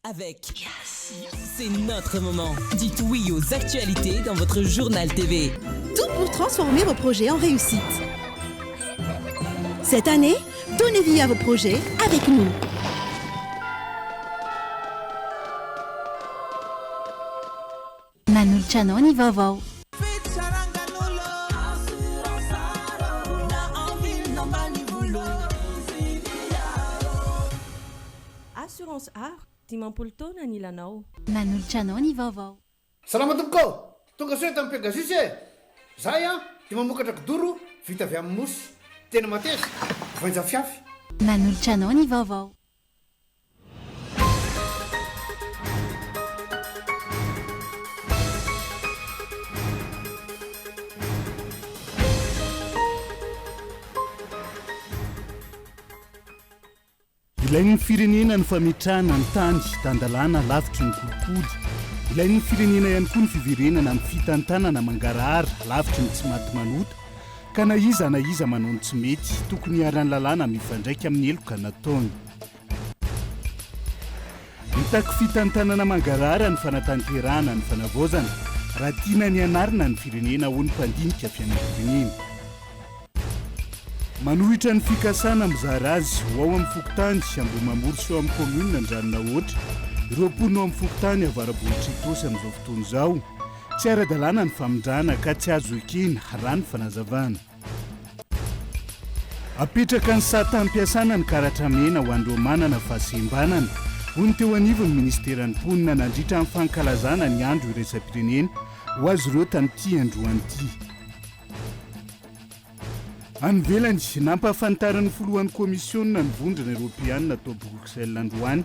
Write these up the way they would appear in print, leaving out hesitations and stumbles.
avec. C'est notre moment. Dites oui aux actualités dans votre journal TV. Tout pour transformer vos projets en réussite. Cette année, donnez vie à vos projets avec nous. Manoltranao vaovao. Assurance art, dimampolo taona ny ilanao. Manoltranao ny vaovao. Salama tompoko tonga soe tamin'ny Pegasus e. Zahay dia mamokatra kidoro vita avy amin'ny mosy. Tena mateza, voanja fiafy. Manoltranao ny vaovao. Ilain'ny firenena ny fametrahana ny tany tandalana lavitry ny kolikoly. Ilain'ny firenena ihany koa ny fiverenana amin'ny fitantanana mangarahara lavitry ny tsy maty manota ka na iza manao ny tsy mety tokony hiarany lalàna mifandraika amin'ny eloka nataony. Mitako fitantanana mangarahara ny fanatanterahana ny fanavaozana raha tiana ny anarina ny firenena ho ny mpandinika fiainam-pirenena. Manohitra ny fikasana mizara azy ho ao amin'ny fokotany sy ambomamoro sy ao amin'ny komuna ny ranona oatra ireo mponina ao amin'ny fokotany avarabohitra itosy amin'izao fotoana izao tsy ara-dalàna ny famindrana ka tsy azo ekena raha ny fanazavana. Apetraka ny satam-piasana ny karatra mena ho an'ireo manana fahasembanana ho ny teo anivon'ny ministeran'ny mponina nandritra amin'ny fankalazana ny andro iraisam-pirenena ho azy ireo tamin'ity androan'ity. Anvelany nampahafantaran'ny foloan'ny komisiona ny vondrona Eoropeanina tao Bruxelles androany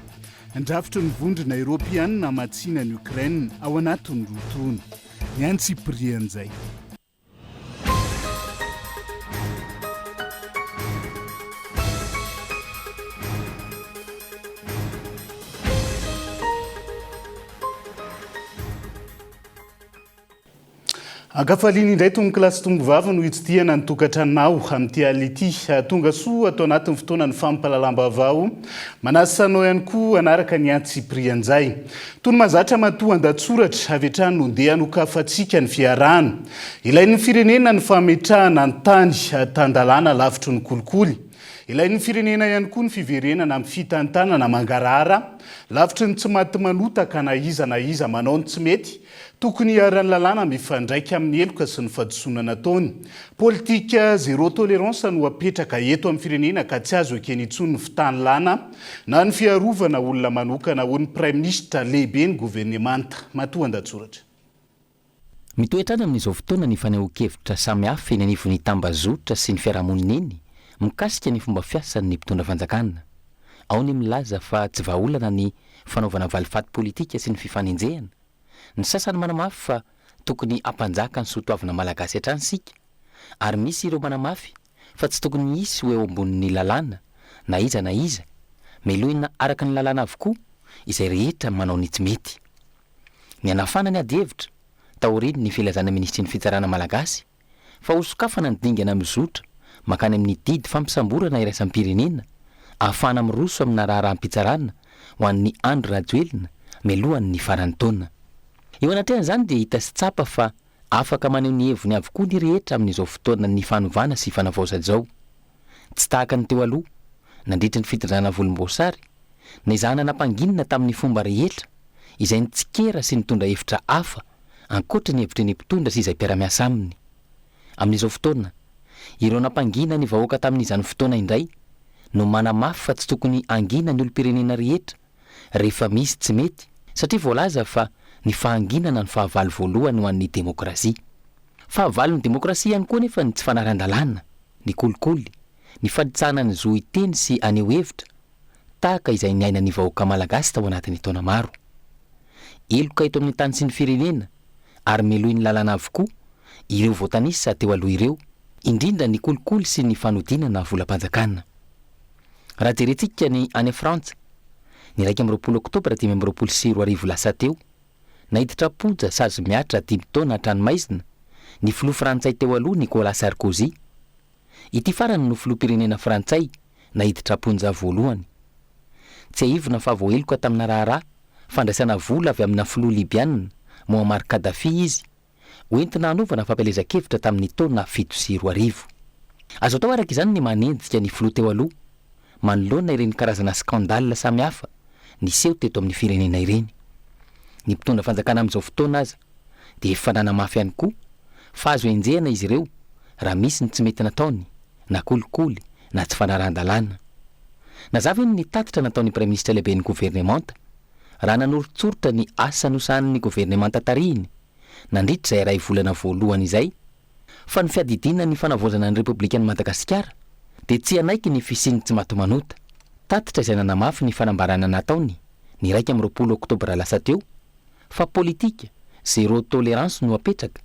andrafitra ny vondrona Eoropeanina hamatsiana ny Ukraine ao anatin'ny rotoana ny antsiprian'izay. Ankafaliana indray tonga kilasy tongovava no hitsidihana ny tokantranonao amin'ity ality tonga soa atao anatin'ny fotoana ny fampalalam-baovao manasanao ihany koa anaraka ny antsiprian'izay. Tony mahazatra matoa an-datsoratra avy hatrany no ndeha hanokafantsika ny fiarahana. Ilain'ny firenena ny fametrahana ny tany tandalàna lavitry ny kolikoly. Ilain'ny firenena ihany koa ny fiverenana amin'ny fitantanana mangarahara lavitry ny tsy maty manota ka na iza manao ny tsy mety tokony hiarany lalàna mifandraika amin'ny eloka sy ny fahadisoana nataony. Politika zéro tolérance no apetraka eto amin'ny firenena ka tsy azo ekeny intsony ny fitany lana na ny fiarovana olona manokana ho ny Prime Ministre lehibe ny gouvernemanta. Matoa an-datsoratra. Mitoetrana amin'izao fotoana ny fanehoan-kevitra samihafa eny anivon'ny tambazotra sy ny fiarahamonina eny mikasika ny fomba fiasan'ny mpitondra fanjakana. Ao ny milaza fa tsy vahaolana ny fanaovana valifaty politika sy ny fifanenjehana. Ny sasany manamafy fa tokony ampanjaka ny soatoavana malagasy hatrany sika ary misy ireo manamafy fa tsy tokony misy ho eo ambonin'ny lalàna na iza melohina araka ny lalàna avokoa izay rehetra manao ny tsy mety. Ny anafana ny ady hevitra taoriny ny filazana ministry ny fitsarana malagasy fa hosokafana ny dingana mizotra makany amin'ny didy fampisamborana iraisam-pirenena ahafana miroso amina raharaham-pitsarana ho an'ny andro rajoelina melohan'ny farany taona. Eo anatrehan'izany dia hita sy tsapa fa afaka maneho ny heviny avokoa ny rehetra amin'izao fotoana ny fanovana sy fanavaozana izao. Tsy tahaka ny teo aloha nandritra ny fitondrana volomboasary na izahana nampanginina tamin'ny fomba rehetra izay ny tsikera sy nitondra hevitra hafa ankoatra ny hevitry ny mpitondra sy izay mpiara-miasa aminy. Amin'izao fotoana ireo nampangina ny vahoaka tamin'izany fotoana indray no manamafy fa tsy tokony angina ny olo-pirenena rehetra rehefa misy tsy mety satria voalaza fa ny fahanginana ny fahavalo voalohany ho an'ny demokrasia. Fahavalon'ny demokrasia ihany koa nefa ny tsy fanaran-dalàna, ny kolikoly, ny faditsahana ny zo iteny sy aneho hevitra tahaka izay ny aina ny vahoaka malagasy tao anatin'ny taona maro. Eloka eto amin'ny tany sy ny firenena ary melohin'ny lalàna avokoa ireo voatanisa teo aloha ireo, indrindra ny kolikoly sy ny fanodinana volam-panjakana. Raha jerentsika ny any Frantsa, ny 1 Oktobra 2024 lasa teo nahiditra poja sazy miatra 5 taona hatranomaizina ny filoha frantsay teo aloha Nicolas Sarkozy. Ity farany no filoham-pirenena frantsay nahiditra ponja voalohany. Tsy ahivona fa voaheloka tamina raharaha fandraisana vola avy amina filoha libianina Muammar Kadhafi izy hoentina hanovana fampelezan-kevitra tamin'ny taona 7 azo atao araka izany ny manendika ny filoha teo aloha manoloana ireny karazana skandale samihafa niseho teto amin'ny firenena ireny. Ny mpitondra fanjakana amin'izao fotoana aza dia efa nanamafy ihany koa fa azo enjehana izy ireo raha misy ny tsy mety nataony na kolikoly na tsy fanaran-dalàna. Nazava iny ny tatitra nataon'ny Prime Ministre lehibe ny gouvernemanta raha nanoritsoritra ny asa nosahan'ny gouvernemanta tarihiny nandritra izay iray volana voalohany izay fa ny fiadidina ny fanavoazana ny Repoblikan'i Madagasikara dia tsy anaiky ny fisiny tsy matomanota. Tatitra izay nanamafy ny fanambarana nataony ny 20 Oktobra lasa teo fa politika zéro tolérance no apetraka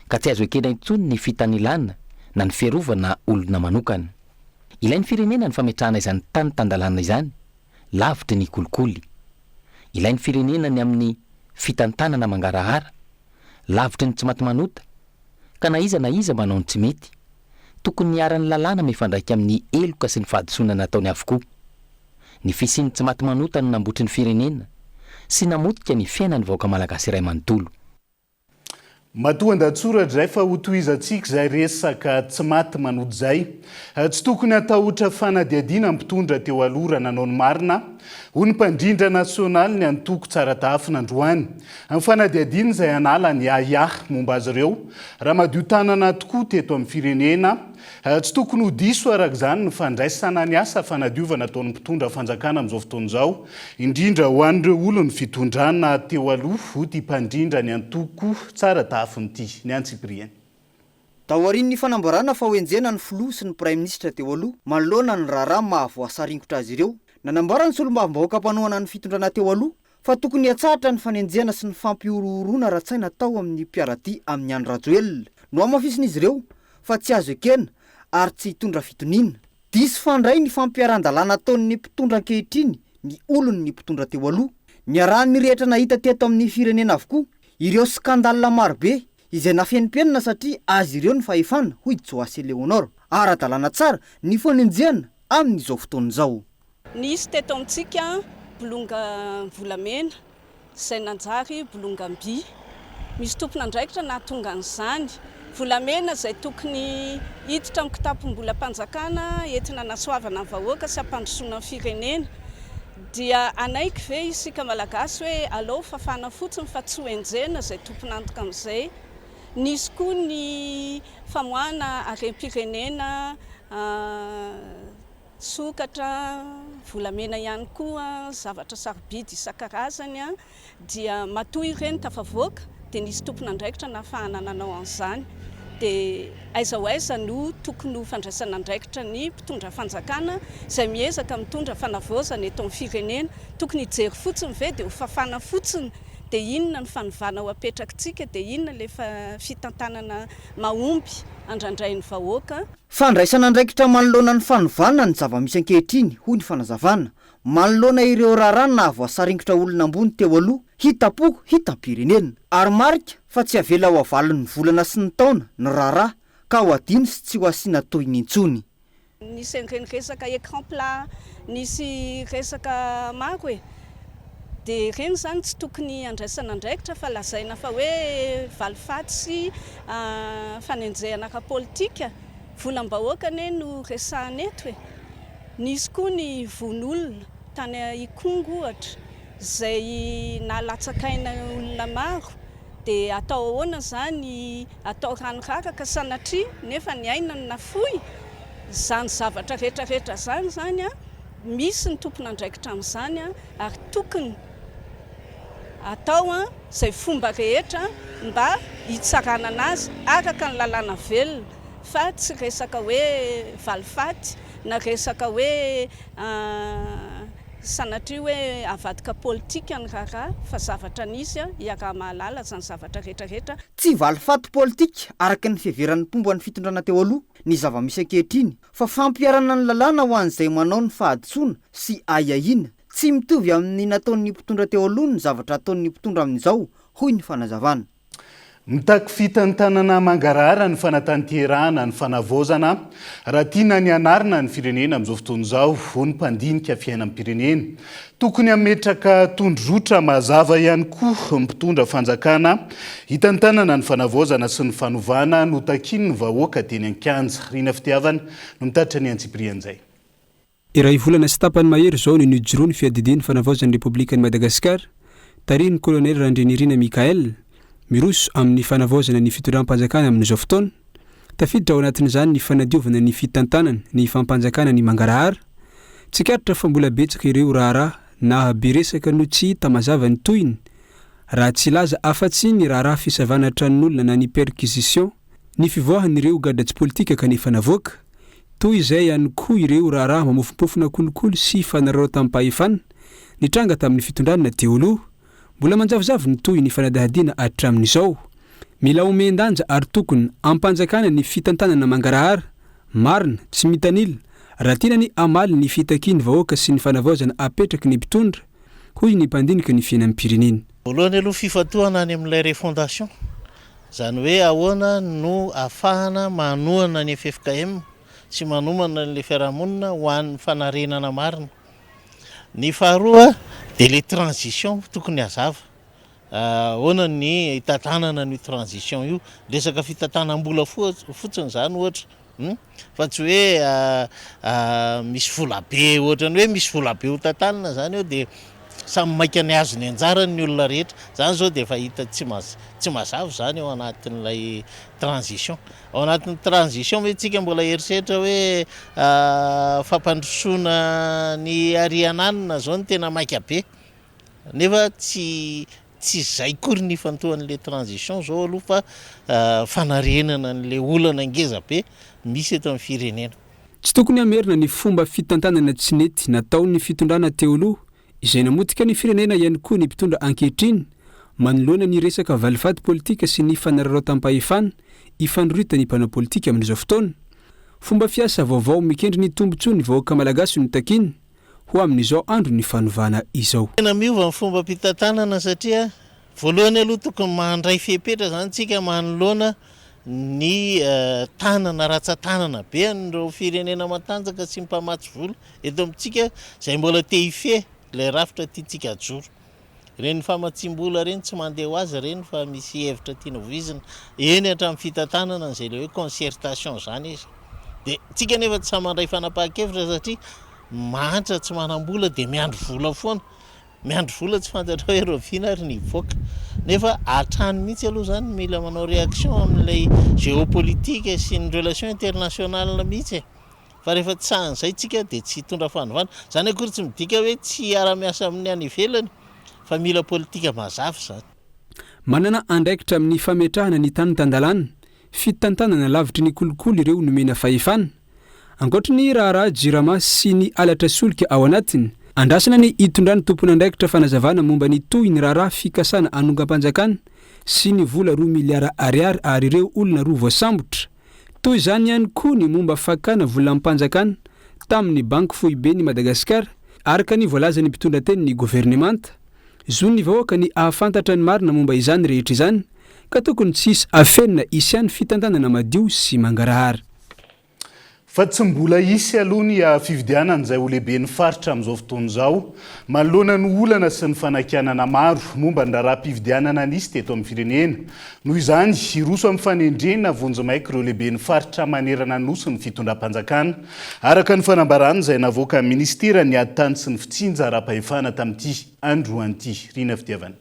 ka tsy azo ekena intsony ny fitanilana na ny fiarovana olona manokana. Ilain'ny firenena ny fametrahana izany tany tandalana izany lavitry ny kolikoly. Ilain'ny firenena ny amin'ny fitantanana mangarahara lavitry ny tsy matomanota ka na iza manao ny tsy mety tokony niaran'ny lalàna mifandraika amin'ny eloka sy ny fahadisoana nataony avokoa. Ny fisiny tsy matomanota no nambotry ny firenena sy namotika ny fiainan'ny vahoaka malagasy iray manontolo. Matoan-datsoratra izay fa ho tohizantsika izay resaka tsy maty manoto izay. Tsy tokony atahotra fanadiadiana mpitondra teo aloha nanao ny marina ho ny mpandrindra nasionaly ny antoko tsara tafina androany. Ny fanadiadiana izay anala ny momba azy ireo raha madio tanana tokoa teto amin'ny firenena. Tsy tokony ho diso araka izany ny fandraisana ny asa fanadiovana ataon'ny mpitondra fanjakana amin'izao fotoana izao indrindra ho an'ireo olony fitondrana teo aloha ho ty mpandrindra ny antoko tsara tafiny ity ny Antsiprieny. Taorian'ny fanambarana fa hoenjena ny filoha sy ny Prime Ministre teo aloha manoloana ny raharaha mahavoasaringotra azy ireo. Nanambara ny solombavambahoaka mpanohana ny fitondrana teo aloha fa tokony hatsahatra ny fanenjena sy ny fampiorohorona raha-tsaina tao amin'ny mpiaraty amin'ny andro rajoelona no amafisin'izy ireo fa tsy azo ekena ary tsy hitondra fitoniana. Diso fandray ny fampiaran-dalàna ataon'ny mpitondra ankehitriny ny olony ny mpitondra teo aloha. Niarahan'ny rehetra nahita teto amin'ny firenena avokoa ireo skandalina marobe izay nafenimpenina satria azy ireo ny fahefana hoy Joasy Leonor. Ara-dalàna tsara ny fanenjehana amin'izao fotoana izao. Nisy teto amintsika bolonga volamena izay nanjary bolongamby. Misy tompona andraikitra nahatonga an'izany. Volamena izay tokony hiditra amin'ny kitapom-bola mpanjakana entina nasoavana vahoaka sy hampandrosoana ny firenena dia anaiky ve isika malagasy hoe aleo fafana fotsiny fa tsy hoenjena izay tompona antoka amin'izay. Nisy koa ny famoahana harem-pirenena sokatra volamena ihany koa zavatra sarobidy isan-karazany dia matoa ireny tafavoaka dia nisy tompona andraikitra nahafahana nanao an'izany. Dia aiza ho aiza no tokony ho fandraisana andraikitra ny mpitondra fanjakana izay miezaka mitondra fanavaozana eto amin'ny firenena. Tokony hijery fotsiny ve dia ho fafana fotsiny dia inona ny fanovana ho apetrakintsika dia inona ilay fitantanana mahomby andrandray ny vahoaka. Fandraisana andraikitra manoloana ny fanovana ny zava-misy ankehitriny hoy ny fanazavana. Manoloana ireo raharaha nahavoasaringotra olona ambony teo aloha hitapo hitam-pirenena ary marika fa tsy avela ho avalon'ny volana sy ny taona ny raharaha ka ho adino sy tsy ho asiana tohiny intsony. Nisy ireny resaka écran plat, nisy resaka maro e. Dia ireny zany tsy tokony andraisana andraikitra fa lazaina fa hoe valifaty sy fanenjehana ara-politika. Volam-bahoaka ane no resahana eto e. Nisy koa ny von'olona tany Ikongo ohatra izay nalatsakaina olona maro dia atao ahoana zany atao ranorakaka sanatria nefa ny aina no nafoy izany zavatra rehetrarehetra zany misy ny tompona andraikitra amin'izany ary tokony atao izay fomba rehetra mba hitsarana anazy araka ny lalàna velona fa tsy resaka hoe valifaty na resaka hoe sanatria hoe avadika politika ny raharaha fa zavatra nisy hiaraha mahalala zany zavatra rehetrarehetra. Tsy valifaty politika araka ny fiheveran'ny mpomba ny fitondrana teo aloha ny zava-misy ankehitriny fa fampiarana ny lalàna ho an'izay manao ny fahadisoana sy aiahiana. Tsy mitovy amin'ny nataon'ny mpitondra teo aloha ny zavatra ataon'ny mpitondra amin'izao hoy ny fanazavana. Mitaky fitantanana mangarara ny fanatanterahana ny fanavozana raha tiana ny anarina ny firenena amin'izao fotoana izao ho ny mpandinika fiainan'ny pirenena. Tokony hametraka tondrotra mazava ihany koa mpitondra fanjakana hitantanana ny fanavozana sy ny fanovana no takin'ny vahoaka teny an-kianja. Rina fitiavana no mitatitra ny Antsiprian'izay. Iray volana sy tapany mahery zao no nijoro ny fiadidiany fanavozan'ny Repoblikan'i Madagasikara tarihin'ny kolonely Randrinirina Mikael miroso amin'ny fanavozana ny fitondram-panjakana amin'izao fotoana. Tafiditra ao anatin'izany ny fanadiovana ny fitantanana ny fampanjakana ny mangarahara. Tsikaritra fa mbola betsaka ireo raharaha na beresaka no tsy hita mazava ny toyiny raha tsy laza afa-tsy ny raharaha fisavana tranon'olona na ny perquisition ny fivoahan'ireo gadratsy politika kanefa navoaka. Toy izay ihany koa ireo raharaha mamofompofona kolokolo sy fanarao tampahefana nitranga tamin'ny fitondranana teo aloha. Mbola manjavozavo ny toy ny fanadahadiana hatramin'izao. Mila omendanja ary tokony ampanjakana ny fitantanana mangarahara marina tsy mitanila raha tiana ny amaly ny fitakiany vahoaka sy ny fanavozana apetraky ny mpitondra hoy ny mpandinika ny fiainan'ny pirenena. Voalohany aloha fifatohana any amin'ilay refondation zany hoe ahoana no afahana manohana ny FFKM sy manomana ny fiarahamonina ho an'ny fanarenana marina. Ny faharoa dia le transition tokony hazava. Ahoana ny hitantanana ny transition io, resaka fitantanam-bola fotsiny zany ohatra. Fa tsy hoe misy vola be ohatrany hoe misy vola be ho tantanana zany eo dia samy maika ny azo ny anjarany ny olona rehetra. Zany zao dia efa hita tsy mazava zany ao anatin'ilay transition. Ao anatin'ny transition hoe tsika mbola eritreritra hoe fampandrosoana ny ariananina zao ny tena maika be. Nefa tsy zay kory ny fantohan'ilay transition zao aloha fa fanarenana n'ilay olana ngeza be misy eto amin'ny firenena. Tsy tokony hamerina ny fomba fitantanana tsy nety nataon'ny fitondrana teo aloha izay namotika ny firenena ihany koa ny mpitondra ankehitriny manoloana ny resaka valifaty politika sy ny fanararao tampahefana ifandrorita ny mpanao politika amin'izao fotoana. Fomba fiasa vaovao mikendry ny tombontsoa ny vahoaka malagasy no takiny ho amin'izao andro ny fanovana izao. Tena miova ny fomba fitantanana satria voalohany aloha tokony mandray fepetra zany tsika manoloana ny tanana ratsan-tanana be an'ireo firenena matanjaka sy mpamatsy vola eto amintsika izay mbola te hife ilay rafitra tiantsika ajoro. Reny famatsim-bola reny tsy mandeha ho azy reny fa misy hevitra tiana voizina eny hatramin'ny fitantanana izay le hoe concertation zany izy. Dia tsika nefa tsy samy mandray fanapahan-kevitra satria mahantra tsy manam-bola dia miandro vola foana. Miandro vola tsy fantatra hoe rovina ary ny voaka. Nefa hatrany mihitsy aloha zany mila manao réaction amin'ilay géopolitique sy ny relation internationale mihitsy. Fa rehefa tsy sahan'izay tsika dia tsy hitondra fanovana. Zany akory tsy midika hoe tsy ara-miasa amin'ny any ivelany fa mila politika mazava zany. Manana andraikitra amin'ny fametrahana ny tany tandalana, fitantanana lavitry ny kolokolo ireo nomena fahefana. Ankoatra ny raharaha jirama sy ny alatra solika ao anatiny, andrasana ny hitondrany tompony andraikitra fanazavana momba ny toy ny raharaha fikasana anongam-panjakana sy ny vola 2 miliara ariary ary ireo olona 2 voasambotra. Toy izany ihany koa ny momba fakana vola ampanjakana tamin'ny banky fohibe ny Madagasikara araka ny voalazany mpitondra teny ny gouvernemanta. Zony ny vahoaka ny ahafantatra ny marina momba izany rehetra izany ka tokony tsisy afenina isyany fitantanana madio sy mangarahara. Fa tsy mbola isy aloha ny fividianana izay ho lehiben'ny faritra amin'izao fotoana izao manoloana ny olana sy ny fanakianana maro momba ny raharaham-pividianana nisy teto amin'ny firenena. Noho izany iroso amin'ny fanendrena vonjimaiky ireo lehiben'ny faritra manerana nosy ny fitondram-panjakana araka ny fanambarana izay navoaka ministera ny ady-tany sy ny fitsinja ara-pahefana tamin'ity andro an'ity. Rina fitiavana.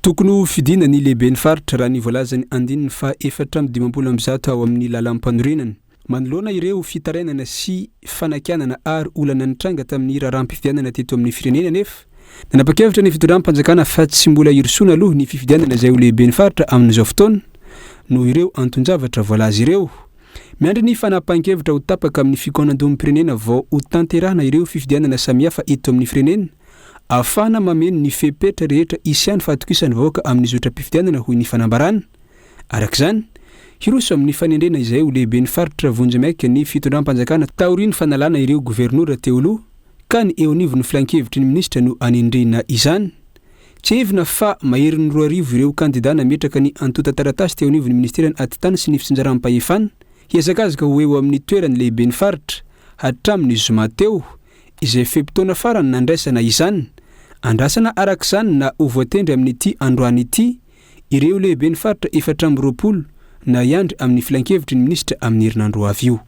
Tokony ho fidina ny lehiben'ny faritra raha ny voalazany andininy fa 420 ao amin'ny lalam-panorenana. Manoloana ireo fitarainana sy fanakianana ary olana nitranga tamin'ny raharaham-pifidianana teto amin'ny firenena nefa nanapa-kevitra ny fitondram-panjakana fa tsy mbola irosoana aloha ny fifidianana izay ho lehiben'ny faritra amin'izao fotoana no ireo anton-javatra voalaza ireo. Miandry ny fanapahan-kevitra ho tapaka amin'ny fikonan-domon'ny pirenena vao ho tanterahana ireo fifidianana samihafa eto amin'ny firenena ahafahana mameno ny fepetra rehetra isyany fahatokisany vahoaka amin'ny zotram-pifidianana hoy ny fanambarana. Arak'izany hiroso amin'ny fanendrena izay ho lehiben'ny faritra vonjimaiky ny fitondram-panjakana taoriny fanalana ireo gouvernoura teo aloha ka ny eo anivon'ny filan-kevitry ny ministra no anendrena izany. tsy hevina fa maherin'ny 2 arivo ireo kandida nametraka ny antota taratasy teo anivon'ny ministerany atitany sy ny fitsinjaram-pahefana hiazakazaka ho eo amin'ny toerany lehiben'ny faritra hatramin'ny zoma teo izay fepitoana farany nandraisana izany andrasana arak'izany na ho voatendry amin'ity androany ity ireo lehiben'ny faritra 420 na iandry amin'ny filan-kevitry ny minisitra amin'ny herinandro avy io.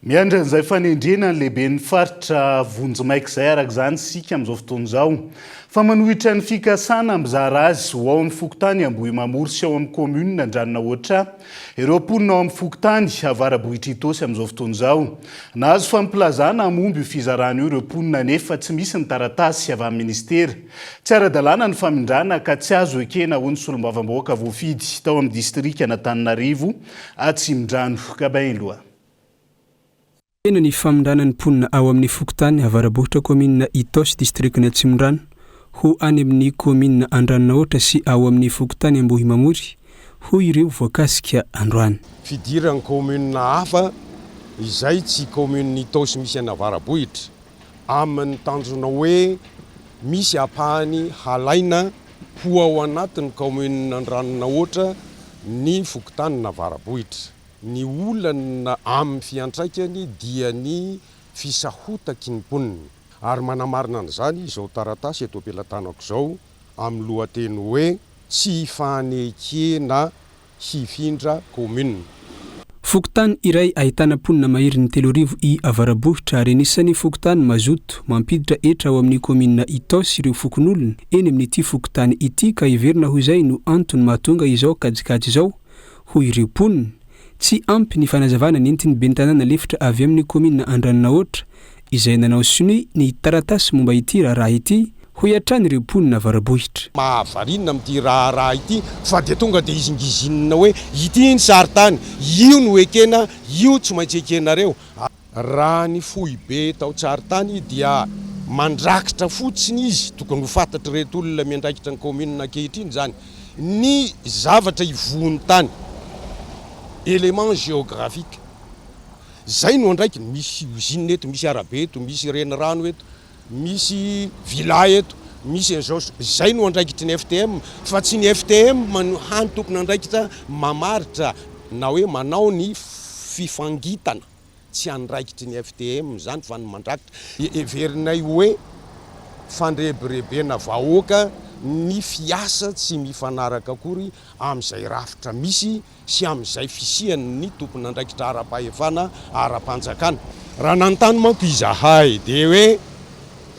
Miandry an'izay fanendrena ny lehiben'ny faritra vonjy-maika izay arak'izany sika amin'izao fotoana izao. Fa manohitra ny fikasana mizara azy ho ao amin'ny fokotany Ambohimamoro sy ao amin'ny commune Andraninahoatra, ireo mponina ao amin'ny fokotany Avarabohitra Itosy amin'izao fotoana izao. Nahazo fampilazana momba io fizarana io ireo mponina nefa tsy misy ny taratasy avy amin'ny ministera. Tsy ara-dalàna ny famindrana ka tsy azo ekena ho ny solombavambahoaka voafidy tao amin'ny distrika Antananarivo Atsimondrano Kabainloa. Tena ny famindranany mponina ao amin'ny fokotany Avarabohitra commune Itosy distrik'ny Atsimondrano ho any amin'ny commune Andraninahoatra sy ao amin'ny fokotany Ambohimamory ho ireo voakasika androany. Fidiran'ny commune hafa izay tsy commune Itosy misy any Avarabohitra amin'ny tanjona hoe misy apahany halaina ho ao anatin'ny commune Andraninahoatra ny fokotany Avarabohitra. Ny olana amin'ny fiantraikany dia ny fisahotaky ny mponina. Ary manamarina an'izany izao taratasy eto ampelantanako izao amin'ny lohateny hoe tsy fanekena hifindra commune. Fokotany iray ahitana mponina maherin'ny 3,000 i Avarabohitra ary anisan'ny fokotany mazoto mampiditra etra ao amin'ny commune Itosy ireo fokon'olona eny amin'ity fokotany ity ka iverina ho izay no antony mahatonga izao kajikajy izao ho ireo mponina. Tsy ampy ny fanazavana nentiny ben'ny tanàna lefitra avy amin'ny commune Andraninahoatra izay nanao sinoy ny taratasy momba ity raha ity ho iatrany ireo mponina Avarabohitra. Mahavarina amin'ity raha ity fa dia tonga dia izingizinina hoe ity ny saritany, io no ekena, io tsy maintsy ekenareo. Raha ny fohy be tao saritany dia mandrakitra fotsiny izy, tokony ho fantatra reto olona miandraikitra ny commune ankehitriny zany, ny zavatra ivony tany. Élément géographique. Zay no andraiky misy usine eto, misy arabe eto, misy renirano eto, misy villa eto, misy an'izao. Zay no andraikitry ny FTM, fa tsy ny FTM hany tokony andraikitra mamaritra na hoe manao ny fifangitana. Tsy andraikitry ny FTM zany fa ny mandrakitra. Everinay hoe fandrebirebena vahoaka ny fiasa tsy mifanaraka akory amin'izay rafitra misy sy amin'izay fisiany ny tompony andraikitra ara-pahefana ara-panjakana. Raha nanontany manko izahay dia hoe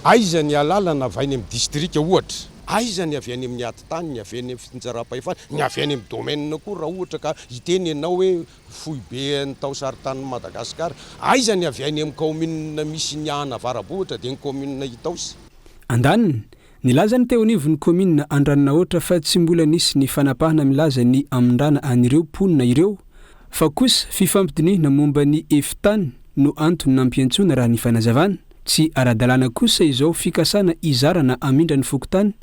aiza ny alalana avy any amin'ny distrika ohatra, aiza ny avy any amin'ny atitany, ny avy any amin'ny fitsinjaram-pahefana, ny avy any amin'ny domaine koa raha ohatra ka hiteny ianao hoe fohy be ny tao saritanin'i Madagasikara, aiza ny avy any amin'ny commune misy ny ana Avarabohitra dia ny commune Itosy. Andaniny nilaza ny teo anivon'ny commune Andraninahoatra fa tsy mbola nisy ny fanapahana milaza ny amindrana an'ireo mponina ireo fa kosa fifampidinihina momba ny efitany no antony nampiantsona raha ny fanazavana. Tsy ara-dalàna kosa izao fikasana izarana amindra ny fokotany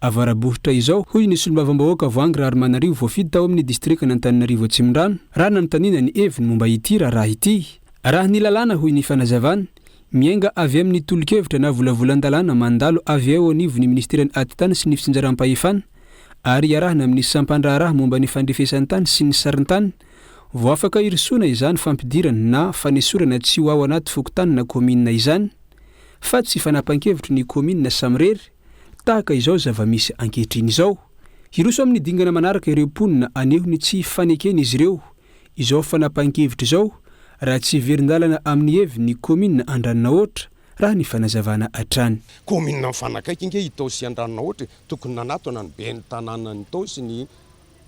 Avarabohitra izao hoy ny solombavambahoaka voangy Ramanarivo voafidy tao amin'ny distrika Antananarivo Atsimondrano raha nanontaniana ny heviny momba ity raha ity. Raha ny lalàna hoy ny fanazavana miainga avy amin'ny tolokevitra na volavolan-dalàna mandalo avy ao anivon'ny ministerany atitany sy ny fitsinjaram-pahefana ary iarahana amin'ny sampandraharaha momba ny fandrefesany tany sy ny sarintany vao afaka irisoana izany fampidirana na fanesorana tsy ho ao anaty fokotany na commune izany fa tsy fanapa-kevitry ny commune samirery tahaka izao zava-misy ankehitriny izao. Hiroso amin'ny dingana manaraka ireo mponina aneho ny tsy fanekena izy ireo izao fanapa-kevitra izao raha tsy verin-dalana amin'ny hevin'ny commune Andraninahoatra raha ny fanazavana hatrany. Commune mifanakaiky inge Itosy Andraninahoatra tokony nanatona ny ben'ny tanàna ny Itosy ny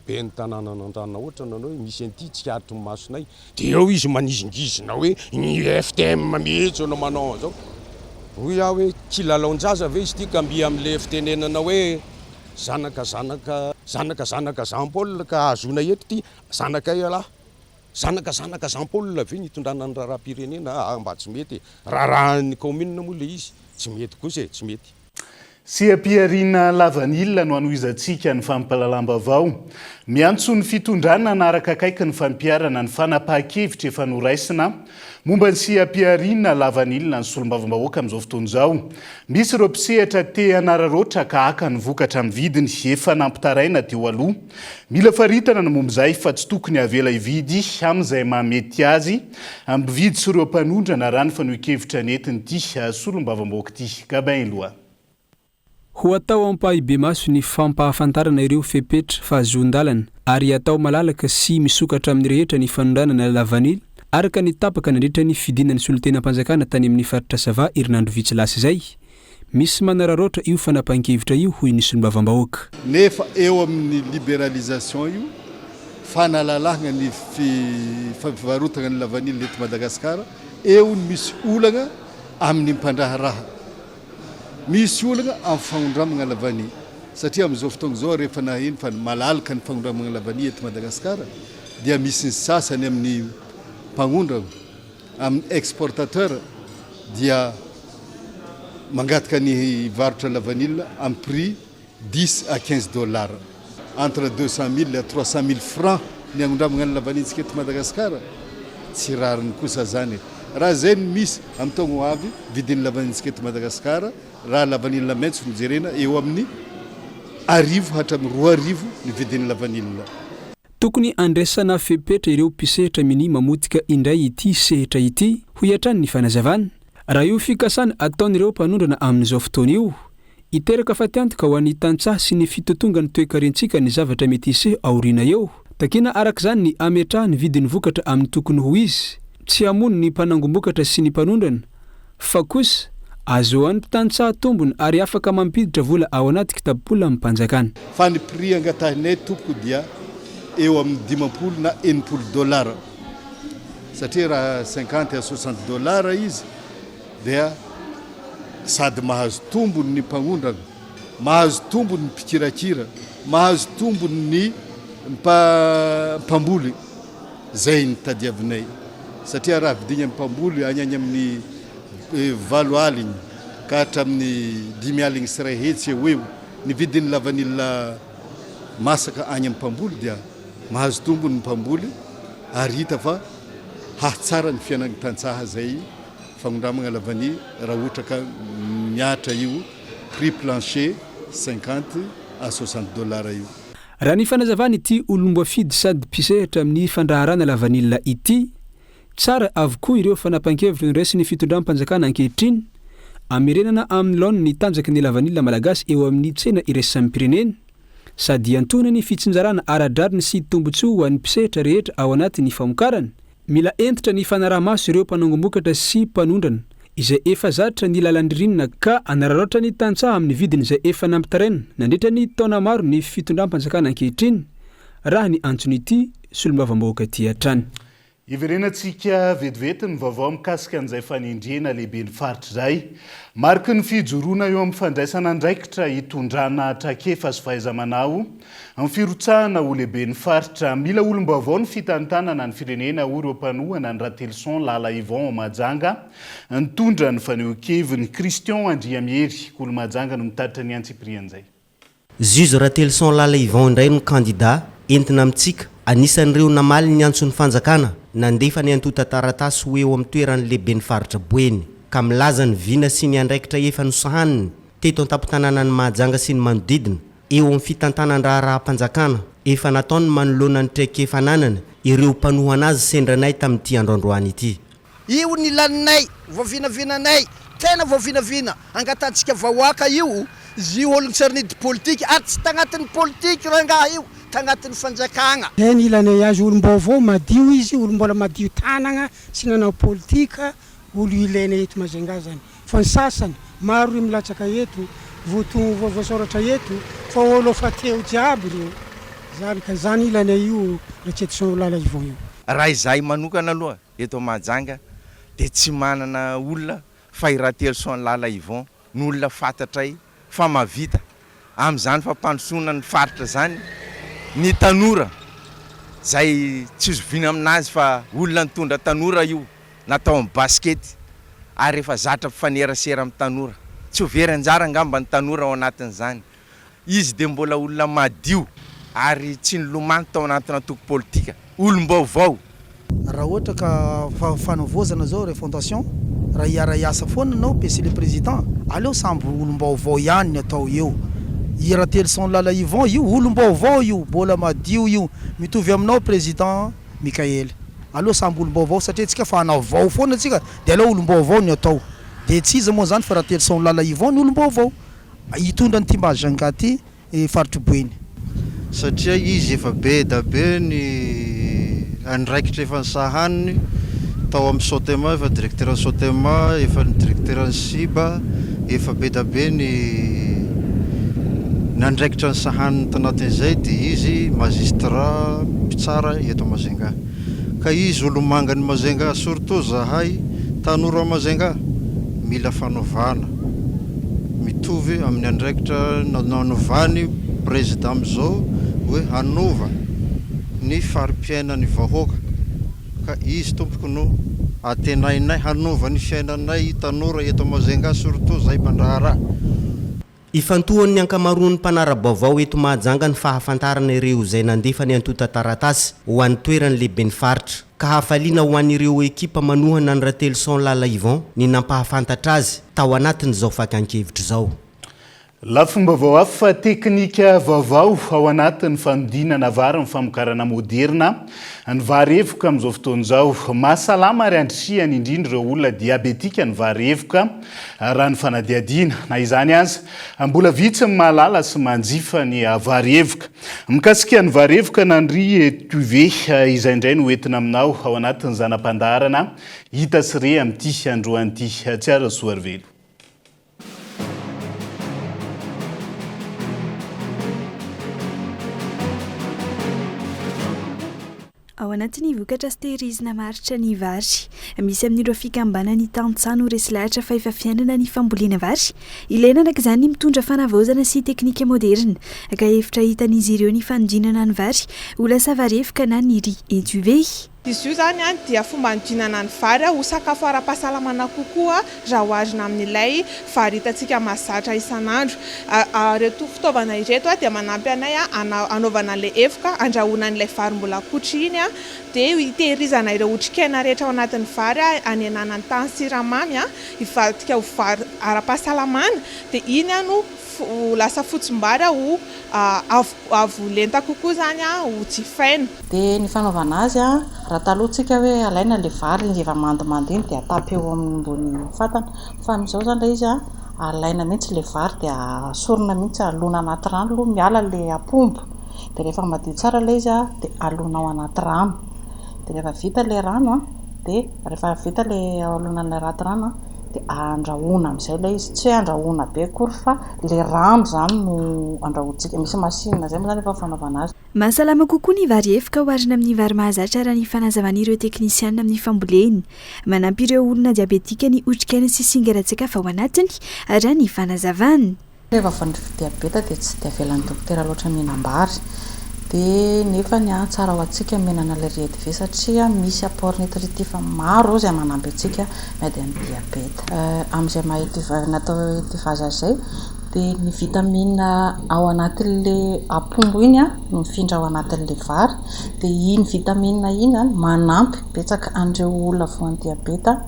ben'ny tanàna Andraninahoatra nanao hoe misy an'ity tsikarotry ny masonay dia eo izy manizingizina hoe ny FTM mihitsy no manao an'izao. Hoy aho hoe kilalaon-jaza ve izy ity ka mbi amin'le fitenenana hoe zanaka Jean Paul ka azona eto ity zanakay alahy. Zanaka Jean Paul ve nitondrana ny raharam-pirenena mba tsy mety raha ny commune moa le izy tsy mety kosa tsy mety. sy ampiarina lavanila no anoizantsika ny fampalalam-bavao miantso ny fitondrana anaraka akaiky ny fampiarana ny fanapahan-kevitra efa noraisina momba ny sy ampiarina lavanila ny solombavambahoaka amin'izao fotoana izao misy ireo mpisehatra te anararoatra ka haka ny vokatra amin'ny vidiny efa nampitaraina teo aloha mila faritana ny momba izay fa tsy tokony avela hividy amin'izay mahamety azy amin'ny vidy sy ireo mpanondrana raha ny fanohan-kevitra netiny ity solombavambahoaka ity gabain loha ho atao ampahibe maso ny fampahafantarana ireo fepetra fahazoan-dalana ary atao malalaka sy misokatra amin'ny rehetra ny fanondranana lavanila araka ny tapaka nandritra ny fidinany solontenam-panjakana tany amin'ny faritra Sava herinandro vitsy lasa izay misy manararoatra io fanapahan-kevitra io hoy ny solombavambahoaka nefa eo amin'ny libéralisation io fanalalahana ny fivarotana ny lavanila eto Madagasikara eo ny misy olana amin'ny mpandraharaha misy olana amin'ny fagnondramana lavanila satria amin'izao fotoana izao rehefa naheno fa malalaka ny fagnondramana lavanila eto Madagasikara dia misy ny sasany amin'ny mpagnondrana amin'ny exportateur dia mangataka ny varotra lavanila amin'ny prix 10 à 15 dollars entre 200 000 à 300 000 francs ny agnondramana ny lavanilitsika eto Madagasikara tsy rariny kosa zany raha zay misy amin'ny taogno avy vidin'ny lavanilitsika eto Madagasikara raha lavanila maitso fijerena eo amin'ny 10 hatramin'ny 20 ny vidin'ny lavanila tokony andraisana fepetra ireo mpisehatra mini mamotika indray ity sehatra ity ho hiatrany ny fanazavana raha io fikasana ataon'ireo mpanondrana amin'izao fotoana io iteraka fatiantoka ho an'ny tantsaha sy ny fitotonga ny toe-karentsika ny zavatra mety hiseho aoriana eo takina araka izany ny ametraha ny vidin'ny vokatra amin'ny tokony ho izy tsy hamono ny mpanangom-bokatra sy ny mpanondrana fa kosa azoan'ny mpitantsaha tombony ary afaka mampiditra vola ao anaty kitapola amin'ny mpanjakana fa ny prix angatahinay tompoko dia eo amin'ny 50 na 80 dollars satria raha 50 à 60 dollars izy dia sady mahazo tombony ny mpagnondrana mahazo tombony ny mpikirakira mahazo tombony ny mpamboly zay ny tadiavinay satria raha vidigny amin'ny mpamboly any amin'ny 7 aligny ka hatramin'ny 10 aligny sy ray hetsy eo ny vidin'ny lavanila masaka any amin'ny mpamboly dia mahazo tombony ny mpamboly ary hita fa hahatsara ny fiainan'ny tantsaha zay fagnondramana lavanila raha ohatra ka miatra io prix plancher 50 à 60 dollars io raha ny fanazavana ity olomba fidy sady mpisehatra amin'ny fandraharana lavanila ity tsara avokoa ireo fanapahan-kevitra niraisy ny fitondram-panjakana ankehitriny amirenana amin'ny laona ny tanjaky ny lavanila malagasy eo amin'ny tsena iraisany pirenena sady antona ny fitsinjarana aradrariny sy tombotsoa ho an'ny mpisehatra rehetra ao anatin'ny famokarana mila entitra ny fanaraha-maso ireo mpanangom-bokatra sy mpanondrana izay efa zatra ny lalandririnina ka anararoatra ny tantsaha amin'ny vidiny izay efa nampitaraina nandritra ny taona maro ny fitondram-panjakana ankehitriny raha ny antson'ity solombavambahoaka ty hatrany iverenantsika vetivety ny vaovao mikasika an'izay fanindriana lehibe ny faritra izay mariky ny fijoroana eo amin'ny fandraisana andraikitra hitondrana trakefa sy fahaiza-manao amin'ny firotsahana ho lehibe ny faritra mila olom-baovao ny fitantanana ny firenena ho ireo mpanohana ny Ratelson Lala Yvon Majanga nitondra ny fanehoan-keviny Christian Andriamiery Kolomajanga no mitaritra ny antsiprian'izay Juge Ratelson Lala Yvon indray no candidat entina amintsika anisan'ireo namaly ny antson'ny fanjakana nandefa ny antota taratasy ho eo amin'ny toerany lehibe ny faritra Boeny ka milaza ny vina sy ny andraikitra efa nosahaniny teto an-tampon-tanàna ny Mahajanga sy ny manodidina eo amin'ny fitantanan-draharaha-mpanjakana efa nataony manoloana ny traikefa ananana ireo mpanohana azy sendranay tamin'ity androandroany ity io ny laninay voavinavinanay tena voavinavina angatantsika vahoaka io zy olona tsy arinidy politika ary tsy tagnatin'ny politika rangaha io tagnatin'ny fanjakana ny ilanay azy olom-baovao madio izy olom-bola madio tanagna sy nanao politika olo ilaina eto Majanga zany fa ny sasany maro io milatsaka eto voasoratra eto fa olo fa teo jiaby reo zany ka zany ilanay io Ratelson Lala Yvon io raha izahay manokana aloha eto Mahajanga dia tsy manana olona fa i Ratelson Lala Yvon ny olona fantatray fa mavita amin'izany fampandrosoana ny faritra zany ny tanora zay tsy zovina aminazy fa olona nitondra tanora io natao amin'ny baskety ary efa zatra mpifanerasera amin'ny tanora tsy overanjara angamba ny tanora ao anatin'izany izy de mbola olona madio ary tsy nilomano tao anatina toko politika olom-baovao raha ohatra ka fanovozana zao refondation raha hiara-iasa foana anao PC le président aleo samby olom-baovao ihany ny atao eo Iratelson Lala Yvon io olom-baovao io mbola madio io mitovy aminao président Mikael aleo samby olom-baovao satria tsika fa hanao vao foana tsika de aleo olom-baovao ny atao de tsy izy moa zany fa Iratelson Lala Yvon ny olom-baovao hitondra ny Timbajanga ty faritry Boeny satria izy efa be da be ny andraikitra efa nysahaniny tao amin'ny Sotema efa directeur ny Sotema efa ny directeur ny Siba efa be da be ny nandraikitra ny sahaniny tanatin'izay dia izy magistrat mpitsara eto Majunga ka izy olomanga ny Majunga surtout zahay tanora Majunga mila fanaovana mitovy amin'ny andraikitra nanovany président amizao hoe hanova ny fari-piainan'ny vahoaka ka izy tompoko no atenainay hanova ny fiainanay tanora eto Majunga surtout zay mandraharaha ifantohan'ny ankamaroan'ny mpanara-baovao eto Mahajanga ny fahafantarana ireo izay nandefa ny antota taratasy ho an'ny toerany lehibe ny faritra ka hafaliana ho an'ireo ekipa manohana ny Iratelson Lala Yvon ny nampahafantatra azy tao anatin'izao fakan-kevitra izao. Lafomba vao hafa teknika vaovao ao anatin'ny fanodinana vary amin'ny famokarana moderna ny vary evoka amin'izao fotoana izao mahasalama ary andrisihany indrindra ireo olona diabetika ny vary evoka raha ny fanadiadiana na izany aza mbola vitsy ny mahalala sy manjifa ny vary evoka mikasika ny vary evoka nandry tuve izay indray no entina aminao ao anatin'ny zanam-pandaharana hita sy re amin'ity androan'ity tsara soarvelo. Ao anatin'ny vokatra sy tehirizina maritra ny vary misy amin'ireo fikambanany tantsaha resy lahatra fa efa fiainana ny fambolena vary ilaina araka ny mitondra fanavaozana sy teknika moderna ka efitra hitan'izy ireo ny fanodinana ny vary ho lasa vary evoka na ny riz étuvé. Izy io zany dia fomba hanodinana ny vary ho sakafo ara-pahasalamana kokoa raha oharina amin'ilay vary hitantsika mahazatra isan'andro. Reto fitaovana ireto dia manampy anay anaovana an'ilay evoka andrahoana an'ilay vary mbola kotra iny dia hitehirizana ireo otrikaina rehetra ao anatin'ny vary hanenana ny tany siramamy hivadika ho vary ara-pahasalamana dia iny no lasa fotsim-bary ho avo lenta kokoa zany ho jifaina. Dia ny fanaovana azy raha talohantsika hoe alaina le vary efa mandomando iny dia atapy eo ambony fatana fa amin'izao zany ilay izy alaina mihitsy le vary dia asorina mihitsy alona anaty rano aloha miala le apombo dia rehefa madio tsara ilay izy dia alona ao anaty rano dia rehefa vita le rano dia rehefa vita le alona le anaty rano dia andrahoana amin'izay ilay izy tsy andrahoana be akory fa le rano zany no andrahoantsika misy masinina zay moa zany efa fanaovana azy. Mahasalama kokoa ny vary evoka oharina amin'ny vary mahazatra raha ny fanazavan'ireo teknisianina amin'ny famboleny manampy ireo olona diabetika ny otrikaina sy singa-ra-tsakafo ao anatiny raha ny fanazavana. Rehefa avy diabeta dia tsy dia avelan'ny dokotera loatra mihinam-bary dia nefa ny tsara ho antsika mihinana le riz étuvé satria misy apport nutritif maro izay manampy antsika mety amin'ny diabeta. Amin'izay natao étivage izay dia ny vitamine ao anatin'le apombo iny mifindra ao anatin'le vary dia iny vitamine iny manampy betsaka an'ireo olona voan'ny diabeta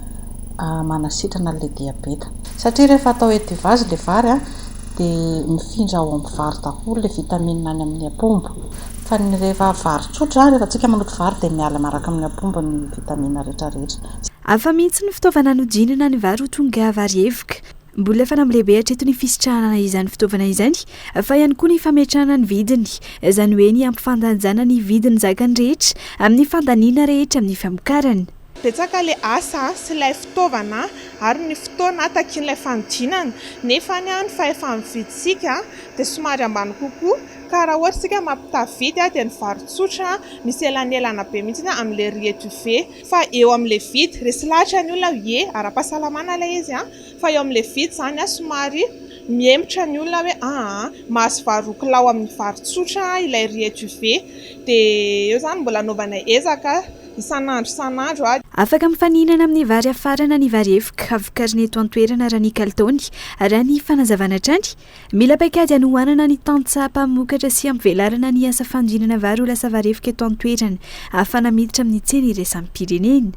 manasitrana le diabeta satria rehefa atao étivage le vary dia mifindra ao amin'ny vary daholo le vitamine any amin'ny apombo fa ny rehefa vary tsotra rehefa tsika manoto vary dia miala maraka amin'ny apombo ny vitamine rehetrarehetra. Hafa mihitsy ny fitaovana hanodinana ny vary ho tonga vary evoka. Mbola efa namlehibe hatreto ny fisitrahana izany fitaovana izany fa ihany koa ny fametrahana ny vidiny izany hoe ny ampifandanjana ny vidiny zakany rehetra amin'ny fandaniana rehetra amin'ny famokarana. Betsaka le asa sy ilay fitaovana ary ny fotoana takian'ilay fanodinana nefa ny fa mividitsika dia somary ambany kokoa ka raha ohatra sika mampitavidy dia ny vary tsotra misy elanelana be mihitsy amin'ilay riz étuvé fa eo amin'ilay vidy resy lahatra ny olona hoe ara-pahasalamana ilay izy fa eo amin'ilay vidy zany somary miemitra ny olona hoe mahazo vary kilao amin'ny vary tsotra ilay riz étuvé dia eo zany mbola anaovanay ezaka isan'andro. afaka mifaninana amin'ny vary afarana ny vary evoka avokariny eto an-toerana raha ny kalitony raha ny fanazavana trany mila paikady anohanana ny tantsapa mokatra sy ampivelarana ny asa fandrinana vary ho lasa vary evoka eto an-toerana ahafana miditra amin'ny tsena iraisany pirenena.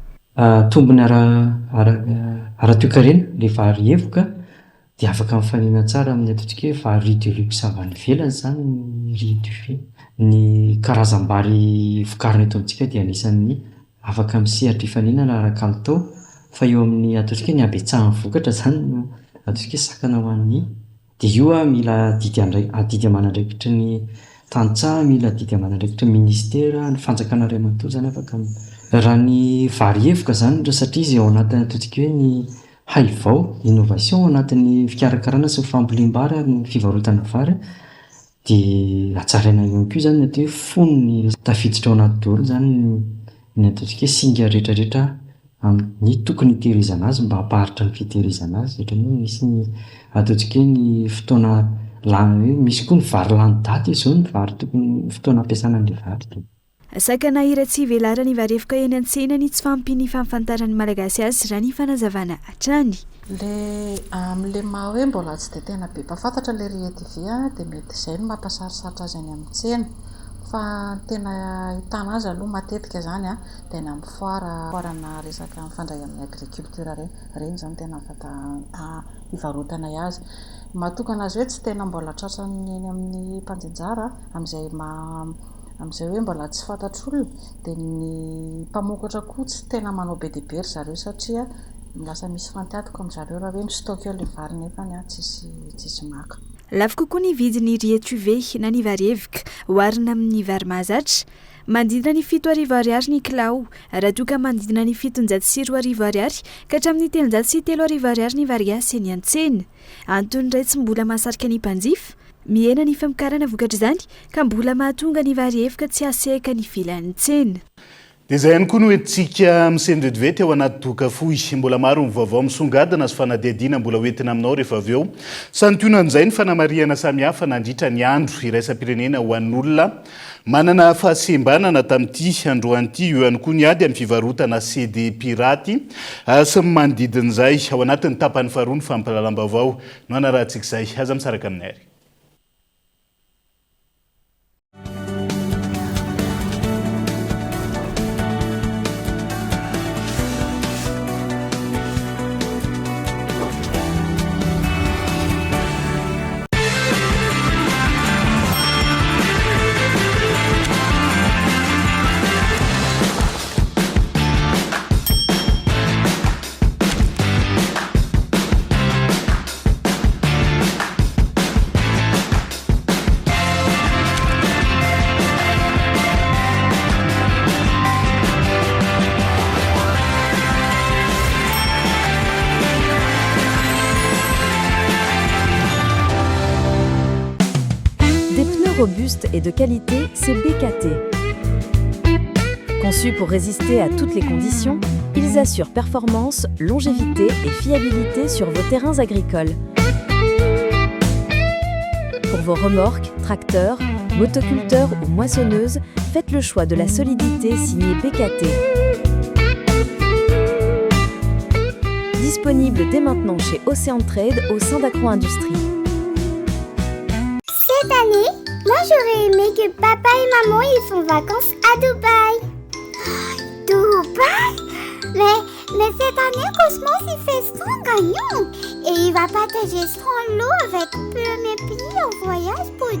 Tombony ara-toekarena le vary evoka dia afaka mifanina tsara amin'ny ataontsika hoe vary de luxe avy any ivelany zany ny riz du fait. Ny karazam-bary vokarina eto amintsika dia anisan'ny afaka misehatra hifaninana ara-kalitao fa eo amin'ny ataontsika ny abetsahany vokatra zany no ataontsika sakana ho an'ny dia io mila adidy amanandraikitra ny tantsaha, mila adidy amanandraikitra ministera, ny fanjakana ray aman-toa zany afaka raha ny vary evoka zany satria izy ao anatin'ny ataontsika hoe ny haivao innovation ao anatin'ny fikarakarana sy fambolim-bary ary ny fivarotana vary dia hatsaraina ihany koa zany atao hoe fonony tafiditra ao anaty daholo zany ny ataontsika hoe singa rehetrarehetra ny tokony hitehirizana azy mba hampaharitra ny fitehirizana azy ohatran'ny hoe misy ny ataontsika hoe ny fotoana misy koa ny vary lany daty izao ny vary tokony fotoana ampiasana an'ilay vary. Sakana iratsy velara ny vary evoka eny an-tsena ny tsy fampiny famfantaran'ny malagasy azy raha ny fanazavana hatrany. Amin'ilay maha hoe mbola tsy dia tena be mpafantatra ilay RIETV dia mety izay no mampasarosarotra azy any amin'ny tsena fa tena ahitana azy aloha matetika zany dia ny amin'ny foarana resaka mifandray amin'ny agriculture reny zany tena afaka hivarotana azy. Mahatokana azy hoe tsy tena mbola tratran'ny eny amin'ny mpanjanjara amin'izay hoe mbola tsy fantatr'olona dia ny mpamokatra koa tsy tena manao be dia be ry zareo satria lasa misy fantiatiko amin'izareo raha hoe mistock eo ilay vary nefany tsisy maka. Lafo kokoa ny vidin'ny RIETV na ny vary evoka oharina amin'ny vary mahazatra. Mandidina ny 7,000 ariary ny kilao raha toa ka mandidina ny 704 ariary ka hatramin'ny 803 ariary ny vary gasy eny an-tsena. Antony iray tsy mbola mahasarika ny mpanjifa mihena ny famokarana vokatra izany ka mbola mahatonga ny vary evoka tsy aseka ny filan'ny tsena. Dia izay ihany koa no entintsika misenredivety ao anaty doka fohy mbola maro ny vaovao misongadina sy fanadihadiana mbola hoentina aminao rehefa avy eo. Santionan'izay ny fanamariana samihafa nandritra ny andro iraisam-pirenena ho an'olona manana fahasembanana tamin'ity androan'ity eo ihany koa ny ady amin'ny fivarotana CD piraty sy ny manodidin'izay ao anatin'ny tapany faharoa ny fampalalam-baovao no anarahantsika izay aza misaraka aminay ary. Robuste et de qualité, c'est BKT. Conçus pour résister à toutes les conditions, ils assurent performance, longévité et fiabilité sur vos terrains agricoles. Pour vos remorques, tracteurs, motoculteurs ou moissonneuses, faites le choix de la solidité signée BKT. Disponible dès maintenant chez Océan Trade au sein d'Agro-Industrie. Cette année, moi j'aurais aimé que papa et maman ils font vacances à Dubaï. Dubaï? Mais cette année, Cosmos il fait son gagnant. Et il va partager son lot avec mes pays en voyage pour 2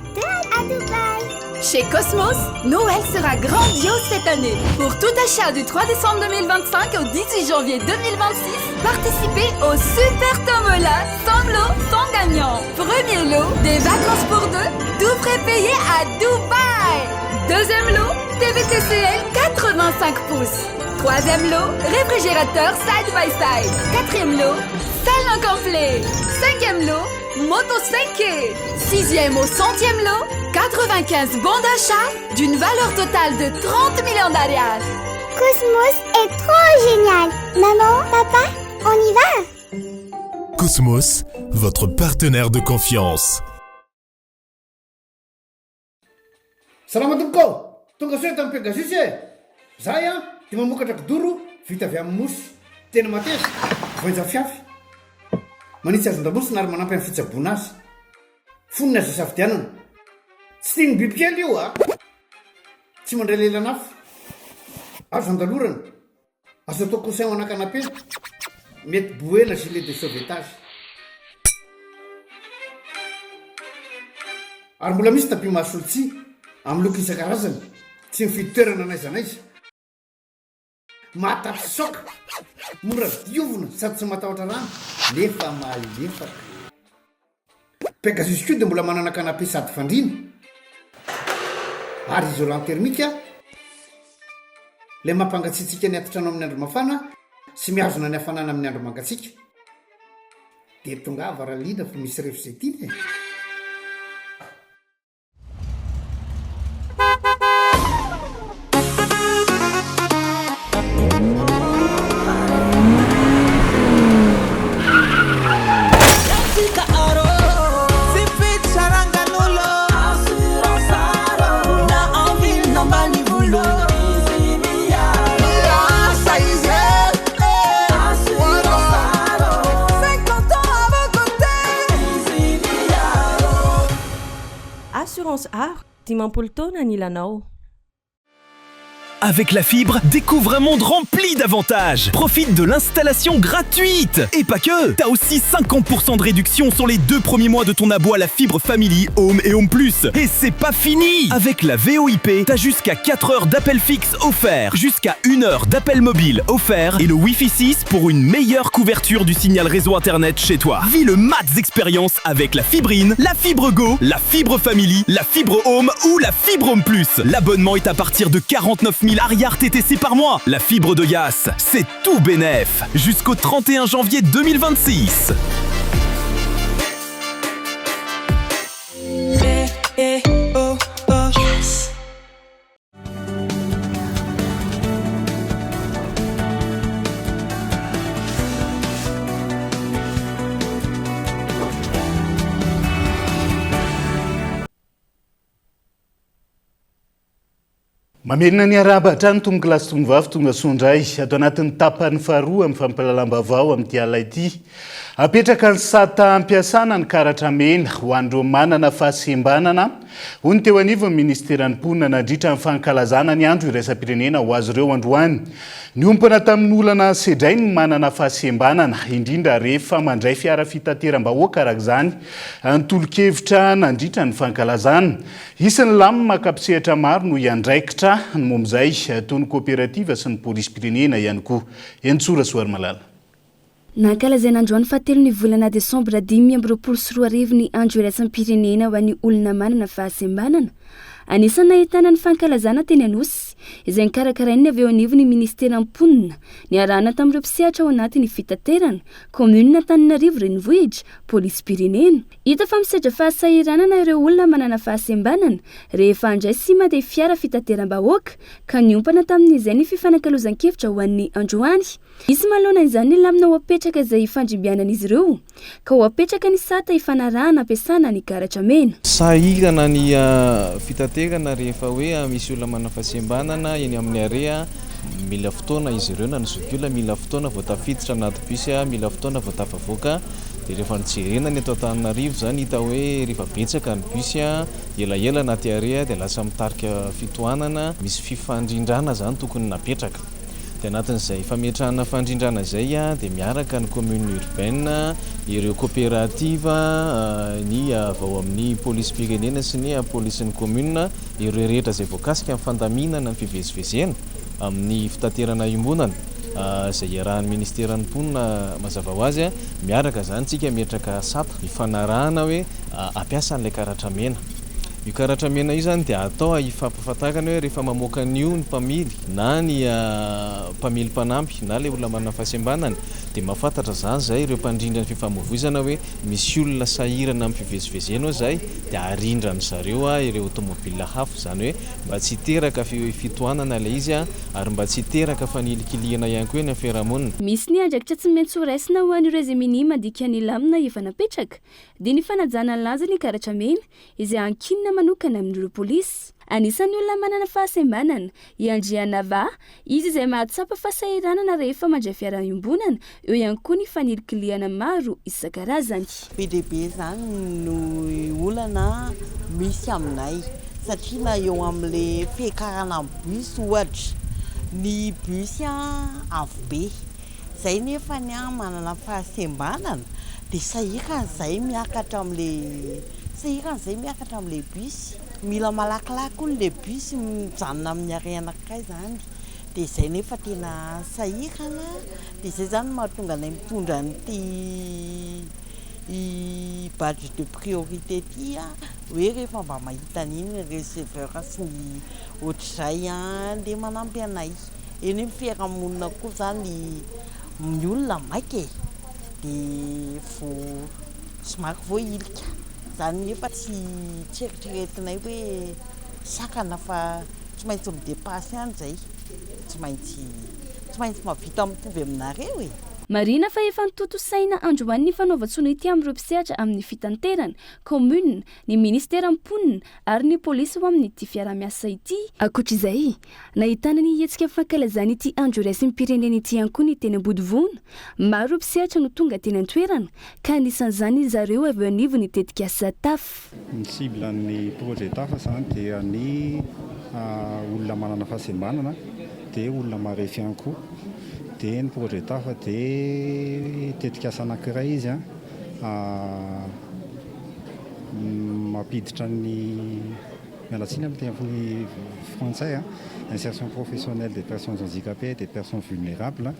à Dubaï. Chez Cosmos, Noël sera grandiose cette année. Pour tout achat du 3 décembre 2025 au 18 janvier 2026, participez au Super Tombola sans lot, sans gagnant. Premier lot, des vacances pour 2, tout frais payé à Dubaï. Deuxième lot, TVTCL 85 pouces. Troisième lot, réfrigérateur side by side. Quatrième lot, salon complet. Cinquième lot, moto 5K. Sixième au 100e lot, 95 bons d'achat d'une valeur totale de 30 millions d'arias. Cosmos est trop génial. Maman, papa, on y va? Cosmos, votre partenaire de confiance. Salama tompoko, tonga soa tamin'ny Pegasus e. Zay dia mamokatra kidoro vita avy amin'ny mosy tena mateza voenja fiafy manitsy azon-damosina ary manampy amin'ny fitsaboana azy fonina azy safidianana tsy tia ny bibikely io a tsy mandray lelanafo azo andalorana azo atao conseil ho anakanapena mety boela gilet de sauvetage ary mbola misy tapis masolotsia amin'ny loko isan-karazany tsy mifidy toerana naizanaiza matapy soka mora diovina sady tsy matahotra rano nefa malefaka Pegasus koa dia mbola manana canapé sady fandriana ary isolant thermique ilay mampangatsiatsika ny atotrano amin'ny andro mafana sy mihazona ny hafanana amin'ny andro mangatsiaka dia tonga avaraliana fa misy refo izay tiana Assurance Art, dimampolo taona ny ilanao. Avec la fibre, découvre un monde rempli d'avantages. Profite de l'installation gratuite. Et pas que, t'as aussi 50% de réduction sur les 2 premiers mois de ton abo à la fibre Family, Home et Home Plus. Et c'est pas fini. Avec la VoIP, t'as jusqu'à 4 heures d'appel fixe offert, jusqu'à 1 heure d'appel mobile offert et le Wi-Fi 6 pour une meilleure couverture du signal réseau internet chez toi. Vis le max expérience avec la fibrine, la fibre Go, la fibre Family, la fibre Home ou la fibre Home Plus. L'abonnement est à partir de 49 000 arrière TTC par mois. La fibre de Yas, c'est tout bénef. Jusqu'au 31 janvier 2026. Mamerina ny araba hatrany tomboky lasy tombovavy tonga sondray ato anatin'ny tapany faharoa amin'ny fampalalam-bavao amin'ity ala ity. Apetraka ny sata ampiasana ny karatra mena ho an'ireo manana fahasembanana. Hoy teo anivo ny ministeran'ny mponina nandritra ny fankalazana ny andro iraisam-pirenena ho azy ireo androany. Niompana tamin'ny olana sedray ny manana fahasembanana indrindra rehefa mandray fiara fitateram-bahoaka araka izany ny nandritra ny fankalazana. Isan'ny lamina makapisehatra maro no iandraikitra ny momizay toy ny kooperativa sy ny polisy-pirenena ihany koa. Entsora Soarymalala. Nankalazaina androany fahatelo ny volana Desambra 2024 ny andro iraisam-pirenena ho an'ny olona manana fahasembanana. Anisany nahitana ny fankalazana teny Anosy izay nikarakarainy avy eo anivo ny ministeran'ny mponina niarahana tamin'ireo mpisehatra ao anatin'ny fitaterana, komunina Antananarivo renivohitra, polisy-pirenena. Hita fa misedra fahasahiranana ireo olona manana fahasembanana rehefa andray sy mandeha fiara fitateram-bahoaka ka niompana tamin'izay ny fifanankalozan-kevitra ho an'ny androany. Isy malona izany ny lamina ho apetraka izay ifandrimbianan'izy ireo ka ho apetraka ny sata ifanarahana ampiasana ny karatra mena. Sahirana ny fitaterana rehefa hoe misy olona manana fahasembanana eny amin'ny area, mila fotoana izy ireo na ny zokiola, mila fotoana vao tafiditra anaty bus, mila fotoana vao tafavoaka. Dia rehefa nijerena ny eto Antananarivo zany hita hoe rehefa betsaka ny bus elaela anaty area dia lasa mitarika fitohanana, misy fifandrindrana zany tokony napetraka. Dia anatin'izay fametrahana fandrindrana izay dia miaraka ny commune urbaine, ireo coopérativa, ny avao amin'ny polisy-pirenena sy ny polisin'ny commune, ireo rehetra izay voakasika amin'ny fandaminana ny fivezivezena amin'ny fitaterana iombonana izay iarahan'ny ministeran'ny mponina mazava ho azy miaraka zany tsika metraka sata ifanarahana hoe ampiasa an'ilay karatra mena. Io karatra mena io zany dia atao ifampahafantarana hoe rehefa mamoaka an'io ny mpamily na ny mpamily mpanampy na ilay olona manana fahasembanana dia mahafantatra zany zay ireo mpandrindra ny fifamoivoizana hoe misy olona sahirana amin'ny fivezivezena ao zay dia arindra ny zareo ireo automobile hafa, zany hoe mba tsy hiteraka fitohanana ilay izy ary mba tsy hiteraka fanilikiliana ihany koa ny fiarahamonina. Misy ny andraikitra tsy maintsy ho raisina ho an'ireo izay minima mandika ny lamina efa napetraka dia ny fanajana ny laza ny karatra mena izay ankinina fandrina manokana amin'ireo polisy. Anisan'ny olona manana fahasembanana iandriana va izy izay mahatsapa fahasahiranana rehefa mandray fiarahaiombonana, eo ihany koa ny fanirikiliana maro isan-karazany. Be dia be zany no olana misy aminay satria na eo amin'ilay fiakarana bus ohatra, ny bus avo be zay nefa ny manana fahasembanana dia sahiran'izay miakatra amin'ilay bus. Mila malakilaky koa le bus mijanona amin'ny array anankiray zany, dia izay nefa tena sahirana, dia izay zany mahatonga anay mitondra an'ity badge de priorité ty hoe rehefa mba mahita an'iny receveur sy ny ohatr'izay dia manampy anay. Eny ny fiarahamonina koa zany ny olona maika dia somary voailika. Zany nefa tsy eritreretinay hoe sakana fa tsy maintsy midepasy any zay, tsy maintsy mahavita mitovy aminareo e. Marina fa efa nitoto saina androany ny fanaovan-tsony ity amin'ireo mpisehatra amin'ny fitanterana, commune, ny ministera mponina ary ny polisy ho amin'ity fiara-miasa ity. Ankoatr'izay, nahitana ny hetsika fankalazana ity andro raisin'ny pirenena ity ihany koa ny teny Ambodivona. Maro mpisehatra no tonga teny an-toerana ka anisan'izany zareo avy anivo ny tetika asa TAF. Ny cible ny projet TAF zany dia ny olona manana fahasembanana dia olona marefy ihany koa. Dia ny projet TAF dia tetika asa anankiray izy mampiditra ny mialatsiny amin'ny teny frantsay insertion professionnelle des personnes handicapées et des personnes vulnérables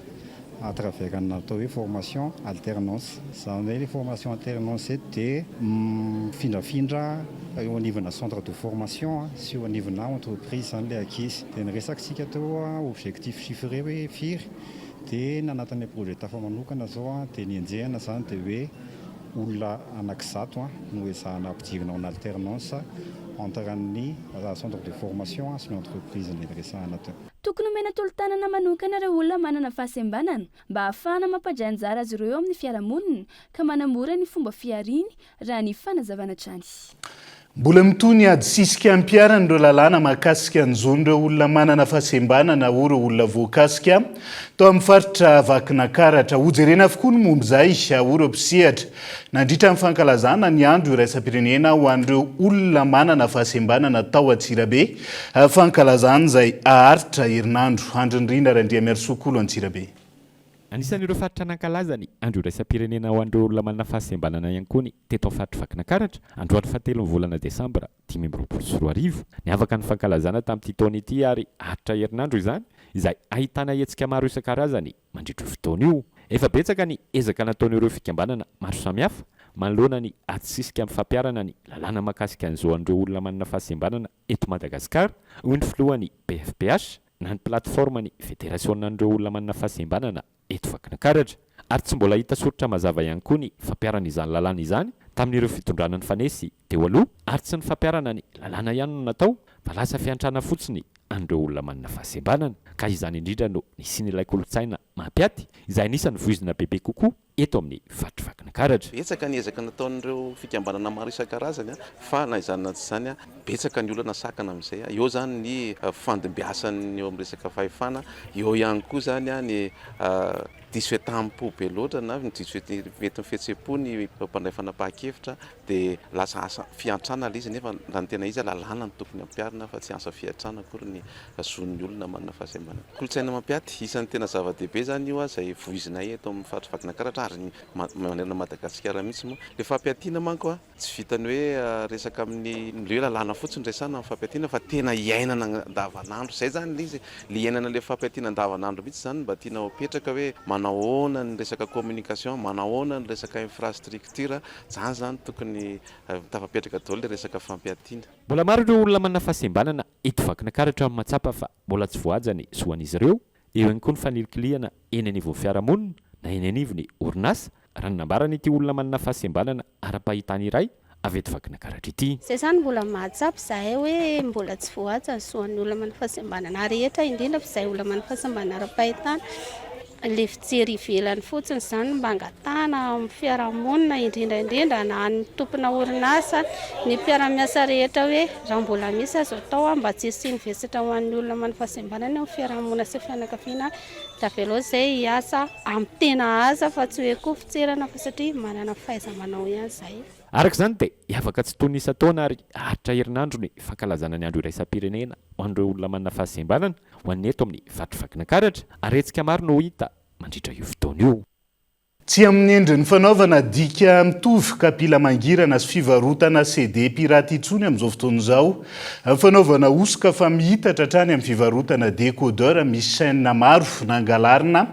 à travers un atao hoe formation alternance. Zany hoe formation alternance dia mifindrafindra eo anivona centre de formation sy eo anivona entreprise zany ilay ankizy. Dia ny resakitsika tao objectif chiffré hoe firy. Dia nanatin'ilay projet TAF manokana zao dia ny enjehana zany dia hoe olona anankizato no ezahana ampidirina en alternance entre ny centre de formation sy ny entreprise ny resahana tao. Tokony omena tolo-tanana manokana ireo olona manana fahasembanana mba ahafahana mampandray anjara azy ireo amin'ny fiarahamonina ka manamora ny fomba fiariny raha ny fanazavana trany. Mbola mitony ady sisika ampiarana ireo lalàna mahakasika an'izon'ireo olona manana fahasembanana ho ireo olona voakasika tao amin'ny faritra Vakinankaratra. Hojerena avokoa ny momba izay ho ireo mpisehatra nandritra amin'ny fankalazana ny andro iraisam-pirenena ho an'ireo olona manana fahasembanana tao Antsirabe. Fankalazana izay aharitra herinandro. Andrindrina Randriamiarysokolo Antsirabe. Anisan'ireo faritra nankalazany andro iraisam-pirenena ho an'ireo olona manana fahasembanana ihany koa ny teto amin'ny faritra Vakinankaratra androany fahatelo ny volana Desambra 2024. Niavaka ny fankalazana tamin'ity taona ity ary aharitra herinandro izany izay ahitana hetsika maro isan-karazany mandritra fotoana io. Efa betsaka ny ezaka nataon'ireo fikambanana maro samihafa manoloana ny ady sisika amin'ny fampiarana ny lalàna mahakasika an'izao an'ireo olona manana fahasembanana eto Madagasikara, hoy ny filohan'ny BFPH na ny plateforme ny fédération an'ireo olona manana fahasembanana eto Vakinankaratra. Ary tsy mbola hita soratra mazava ihany koa ny fampiarana izany lalàna izany tamin'ireo fitondrana ny fanesy teo aloha ary tsy ny fampiarana ny lalàna ihany no natao fa lasa fiantrana fotsiny an'ireo olona manana fahasembanana. Ka izany indrindra no nisian'ilay kolontsaina mampiaty izay anisan'ny voizina bebe kokoa eto amin'ny faritra Vakinankaratra. Betsaka ny ezaka nataon'ireo fikambanana maro isan-karazany fa na izany na tsy izany betsaka ny olona sakana amin'izay. Eo zany ny fandimbiasany eo amin'ny resaka fahefana, eo ihany koa zany ny diso etampo be loatra na diso mety fihetsem-po ny mpandray fanapahan-kevitra dia lasa asa fiantrana ilay izy nefa raha ny tena izy lalàna ny tokony ampiarina fa tsy asa fiantrana akory ny zon'ny olona manana fahasembanana. Kolontsaina mampiaty isan'ny tena zava-dehibe zany io izay voizinay eto amin'ny faritra Vakinankaratra ary manerana Madagasikara mihitsy moa. Le fampiatiana manko tsy vitany hoe resaka amin'ny le lalàna fotsiny resana amin'ny fampiatiana fa tena iainana andavanandro. Zay zany ilay izy le iainana le fampiatiana andavanandro mihitsy zany mba tiana petraka hoe manahoana ny resaka communication, manahoana ny resaka infrastructure, zany tokony tafapetraka daholo le resaka fampiatiana. Mbola maro ireo olona manana fahasembanana eto Vakinankaratra amin'ny matsapa fa mbola tsy voahaja ny soan'izy ireo. Eo ihany koa ny fanirikiliana eny anivon'ny fiarahamonina na eny anivon'ny orinasa raha ny nambarany ity olona manana fahasembanana ara-pahitana iray avy eto Vakinankaratra ity. Zay zany mbola mahatsapa zahay hoe mbola tsy voahaja ny soan'ny olona manana fahasembanana rehetra indrindra fa izay olona manana fahasembanana ara-pahitana le fijery ivelany fotsiny zany mba angatahana amin'ny fiarahamonina indrindraindrindra na ny tompona orinasa ny mpiara-miasa rehetra hoe raha mbola misy azo atao mba tsy sy invesitra ho an'ny olona manana fahasembanana amin'ny fiarahamonina sy fianakaviana da velao izay hiasa amin'ny tena asa fa tsy hoe kofitserana fa satria manana fahaiza-manao ihany izay. Araka izany dia hiavaka tsy tony isa-taona ary aritra herinandro ny fankalazana ny andro iraisam-pirenena ho an'ireo olona manana fahasembanana ho an'ny eto amin'ny vatrivakina karatra aretsika maro no hita mandritra io fotoana io. Tsy amin'ny endriny fanaovana dika mitovy kapila mangirana sy fivarotana CD piraty itsony amin'izao fotoana izao. Fanaovana osika fa mihitatra hatrany amin'ny fivarotana décodeur misy chaîne maro nangalarina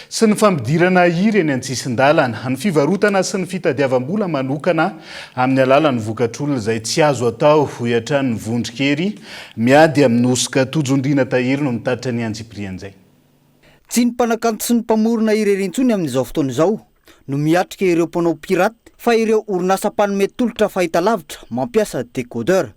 sy ny fampidirana hira eny an-tsisin-dalana. Ny fivarotana sy ny fitadiavam-bola manokana amin'ny alalan'ny vokatr'olona izay tsy azo atao hoatrany vondrikery miady amin'ny osika tojondriana tahiry no mitatitra ny antsiprian'izay. Tsy ny mpanakanto sy ny mpamorona irerentsony amin'izao fotoana izao no miatrika ireo mpanao piraty fa ireo orinasa mpanome tolotra fahitalavitra mampiasa décodeur.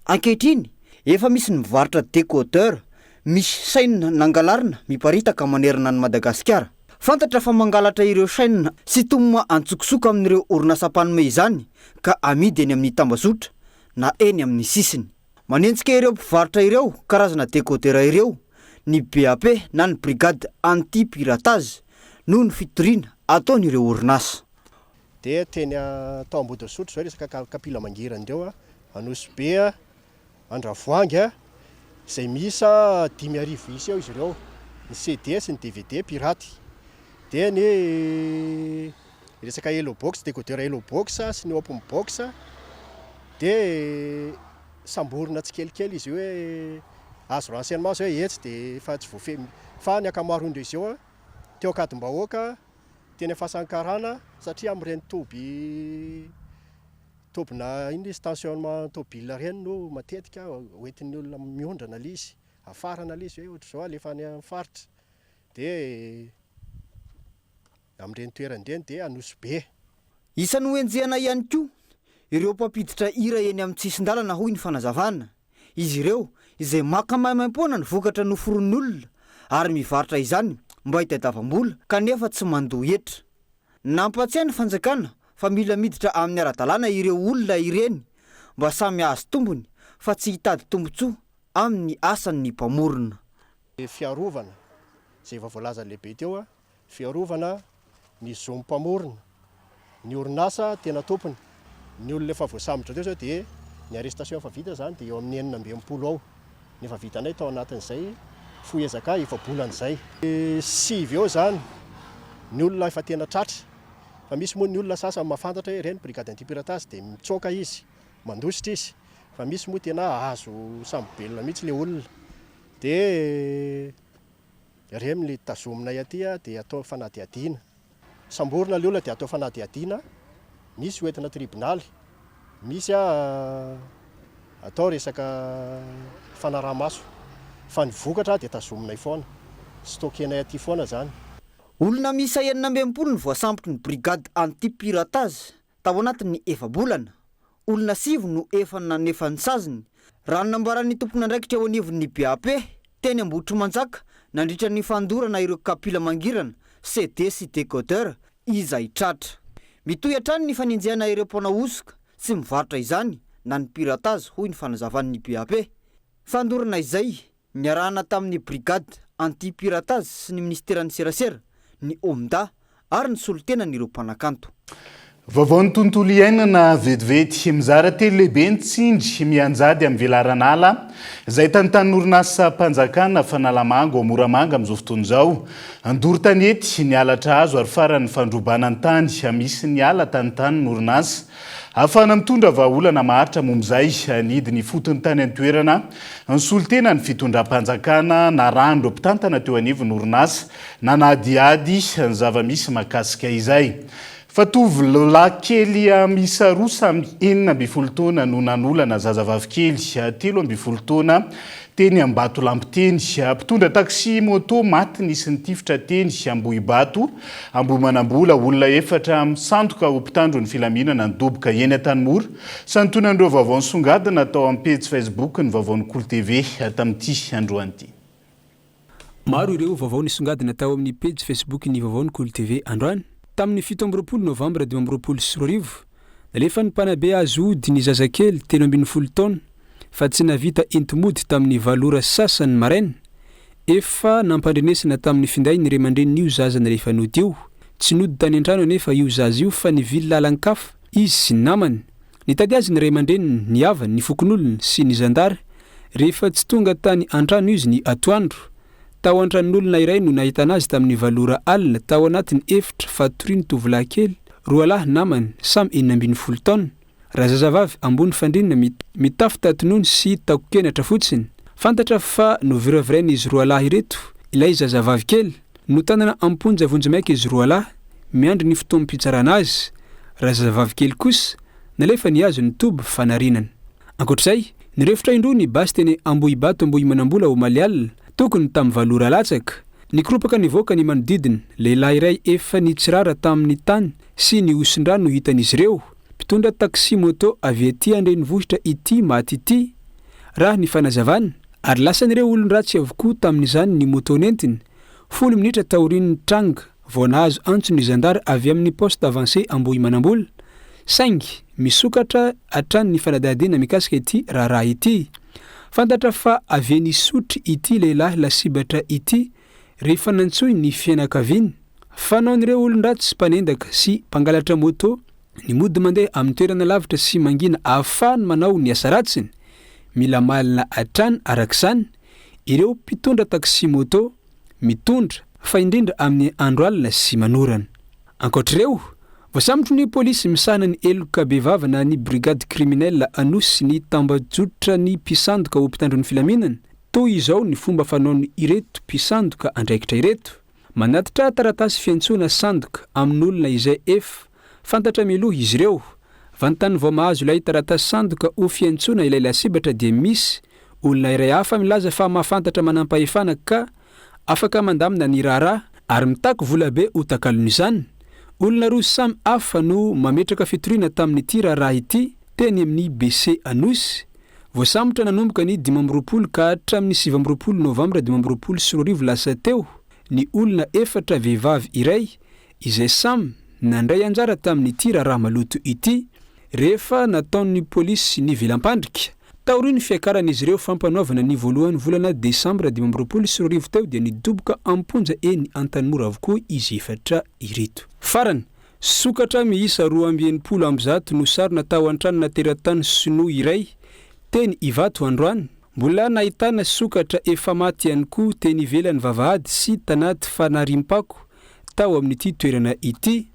Ankehitriny efa misy mivarotra décodeur misy chaîne nangalarina miparitaka manerana ny Madagasikara. Fantatra fa mangalatra ireo chaîne sy tomma antsokosoka amin'ireo orinasa mpanome izany ka amidy eny amin'ny tambazotra na eny amin'ny sisiny. Manenjika ireo mpivarotra ireo karazana décodeur ireo ny BAP na ny brigade anti-piratage no ny fitoriana ataon'ireo orinasa. Dia teny atao Ambodisotro zao resaka kapila mangirandreo Anosy-Be, Andravoangy izay misa 5,000 isa eo izy ireo ny CD sy ny DVD piraty. Dia ny resaka Hello Box, décodeur Hello Box sy ny Open Box dia samborina tsikelikely izy hoe azo renseignement zao etsy dia fa tsy voafehmy fa ny akamaroandreo izao teo akadim-bahoaka teny fahasankarana satria amin'ireny tobina iny stationnement tobile ireny no matetika hoentin'ny olona miondrana lizy afarana lizy hoe ohatra izao alefa any amin'ny faritra dia amin'ireny toeran'ireny dia Anosy-Be. Isan'ny hoenjehana ihany koa ireo mpampiditra hira eny amin'ny tsisin-dalana hoy ny fanazavana. Izy ireo izay maka maimaimpona ny vokatra noforon'olona ary mivarotra izany mba hitadiavam-bola kanefa tsy mandoa hetra. Nampatsiahy ny fanjakana fa mila miditra amin'ny ara-dalàna ireo olona ireny mba samy azo tombony fa tsy hitady tombotsoa amin'ny asan'ny mpamorona. Fiarovana izay efa voalaza lehibe teo fiarovana ny zompamorona ny orinasa tena tompony ny olona efa voasambotra teo zao dia ny arrestation efa vita zany dia eo amin'ny 920 ao ny efa vitanay tao anatin'izay foezaka efa bolan'izay 7 eo zany ny olona efa tena tratra fa misy moa ny olona sasany mahafantatra hoe reny brigade anti-piratage dia mitsoaka izy mandositra izy fa misy moa tena azo sambobelona mihitsy le olona dia reny le tazominay aty dia atao fanadiadiana samborina le olona dia atao fanadiadiana misy hoentina tribunaly misy atao resaka fanaraha-maso fa ny vokatra dia tazominay foana stockenay aty foana zany. Olona misa 920 ny voasambotry ny brigade anti-piratage tao anatin'ny efa-bolana. Olona 7 no efa nanefa ny saziny. Raha nambaran'ny tompona andraikitra eo anivon'ny BAP teny Ambohitrimanjaka nandritra ny fandorana ireo kapila mangirana CD sy décodeur izay tratra. Mitohy hatrany ny faninjehana ireo mpanao osika sy mivarotra izany na ny piratage hoy ny fanazavan'ny BAP. Fandorana izay niarahana tamin'ny brigade anti-piratage sy ny ministeran'ny serasera ny OMDA ary ny solotena n'ireo mpanakanto. Vaovao ny tontolo iainana vetivety mizara telo lehibe ny tsindry mianjady amin'ny velaran'ala izay tanotany orinasa mpanjakana Fanalamango ao Moramanga amin'izao fotoana izao. Andory tanety ny halatra azo ary farany fandrobana ny tany misy ny ala tany orinasa ahafahana mitondra vahaolana maharitra momizay nidiny fotony tany an-toerana ny solotena ny fitondram-panjakana na rano ireo mpitantana teo anivon'ny orinasa na nadiady ny zava-misy mahakasika izay. Fatovy lehilahy kely miisa 2 samy 9 taona no nanolana zazavavy kely 13 taona teny Ambatolampiteny. Mpitondra taxi moto maty nisy nitifitra teny Ambohibato Ambohimanambola olona 4 misandoka ho mpitandro ny filaminana ny doboka eny an-Tanimora. Santonan'ireo vaovao nisongadina tao amin'ny page Facebook ny vaovao ny Kolo TV tamin'ity androany ity. Maro ireo vaovao nisongadina tao amin'ny page Facebook ny vaovao ny Kolo TV androany. Tamin'ny 17 novambra 2024 nalefa ny mpanabe azo ody ny zazakely 10 taona fa tsy navita entimody tamin'ny valora sasany maraina. Efa nampandrenesina tamin'ny finday ny ray aman-drenin'io zaza nalefa nody io. Tsy nody tany an-trano anefa io zaza io fa nivily lalan-kafa izy sy ny namany. Nitady azy ny ray aman-dreniny, ny havany, ny fokon'olony sy ny zandary. Rehefa tsy tonga tany an-trano izy ny atoandro. Tao an-tranon'olona iray no nahitana azy tamin'ny valora alina tao anatiny efitra fatoriny tovolahy kely, roa lahy namany samy 40 taona. Raha zazavavy ambony fandrinana mitafy tatonony sy takokenatra fotsiny. Fantatra fa no viravirainy izy roa lahy ireto, ilay zazavavy kely, no tanana amponja vonjimaiky izy roa lahy, miandry ny fotoam-pitsarana azy. Raha zazavavy kely kosa, nalefa ny azo ny toby fanarinana. Ankoatr'izay, nirefitra indro ny basy teny Ambohibato Ambohimanambola ho Malialina, tokony tamin'ny valora latsaka. Nikropaka nivoaka ny manodidina, lehilahy iray efa nitsirara tamin'ny tany sy ny osin-drano no hitan'izy ireo. Mpitondra taxi moto avy aty andrenivohitra ity maty ity. Raha ny fanazavana, ary lasan'ireo olon-dratsy avokoa tamin'izany ny moto nentiny. 10 minitra taorian'ny tranga, vao nahazo antso ny zandary avy amin'ny poste avancé Ambohimanambola. Saingy misokatra hatrany ny fanadihadiana mikasika ity raharaha ity. Fantatra fa avy nisotry ity lehilahy lasibatra ity rehefa nantsoy ny fianakaviany. Fanaon'ireo olon-dratsy mpanendaka sy mpangalatra moto ny mody mandeha amin'ny toerana lavitra sy mangina ahafahany manao ny asa ratsiny. Mila malina hatrany arak'izany ireo mpitondra taxi moto mitondra fa indrindra amin'ny andro alina sy manorana. Ankoatr'ireo, voasambotra ny polisy misahana ny eloka bevavana ny brigade criminelle anosy ny tambajotra ny mpisandoka ho mpitandro ny filaminana. Toy izao ny fomba fanaony ireto mpisandoka andraikitra ireto. Manatitra taratasy fiantsoana sandoka amin'olona izay efa fantatra mialoha izy ireo. Vantany vao mahazo ilay taratasy sandoka ho fiantsoana ilay lasibatra dia misy olona iray hafa milaza fa mahafantatra manampahefana ka afaka mandamina ny raharaha ary mitako vola be ho takalon'izany. Olona roa samy hafa no mametraka fitoriana tamin'ity raharaha ity teny amin'ny BC Anosy. Voasambotra nanomboka ny 12 ka hatramin'ny 17 novambra 2024 lasa teo ny olona 4 vehivavy iray izay samy nandray anjara tamin'ity raharaha maloto ity rehefa nataon'ny polisy ny vilam-pandrika. Taoriany fiakaran'izy ireo fampanaovana ny voalohany volana Desambra 2024 teo dia nidoboka amponja eny Antanimora avokoa izy 4 ireto. Farany, sokatra miisa 270 ambizato no sarona tao an-trano nateran-tany sinoa iray teny Ivato androany. Mbola nahitana sokatra efa maty ihany koa teny ivelany vavahady sy tanaty Fanarimpako tao amin'ity toerana ity.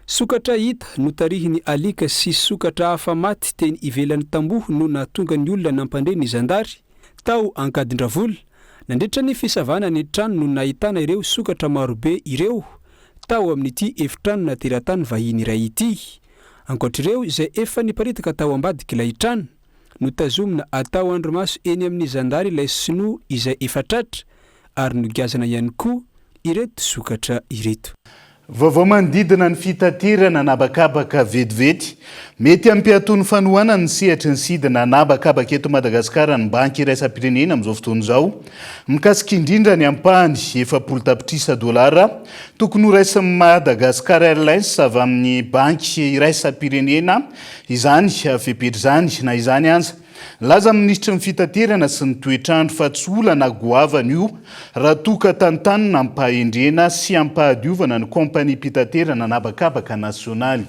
Sokatra hita no tarihiny alika sy sokatra hafa maty teny ivelany tamboho no nahatonga ny olona nampandre ny zandary tao Ankadindravola. Nandritra ny fisavana ny trano no nahitana ireo sokatra marobe ireo tao amin'ity efitrano nateran-tany vahiny iray ity. Ankoatr'ireo izay efa niparitaka tao ambadika ilay trano no tazomina atao andromaso eny amin'ny zandary ilay sinoa izay efa tratra ary nogazana ihany koa ireto sokatra ireto. Vaovao manodidina ny fitaterana anabakabaka vetivety mety ampiatony fanohana ny sehatra ny sidina anabakabaka eto Madagasikara ny banky iraisam-pirenena amin'izao fotoana izao. Mikasika indrindra ny ampahany $7 tokony ho raisin'ny Madagascar Airlines avy amin'ny banky iraisam-pirenena izany fepetra izany na izany anza. Laza ministra ny fitaterana sy ny toetrandro fa tsy olana goavana io raha toka tantanina ampahendrena sy ampahadiovana ny kompania mpitaterana anabakabaka nasionaly.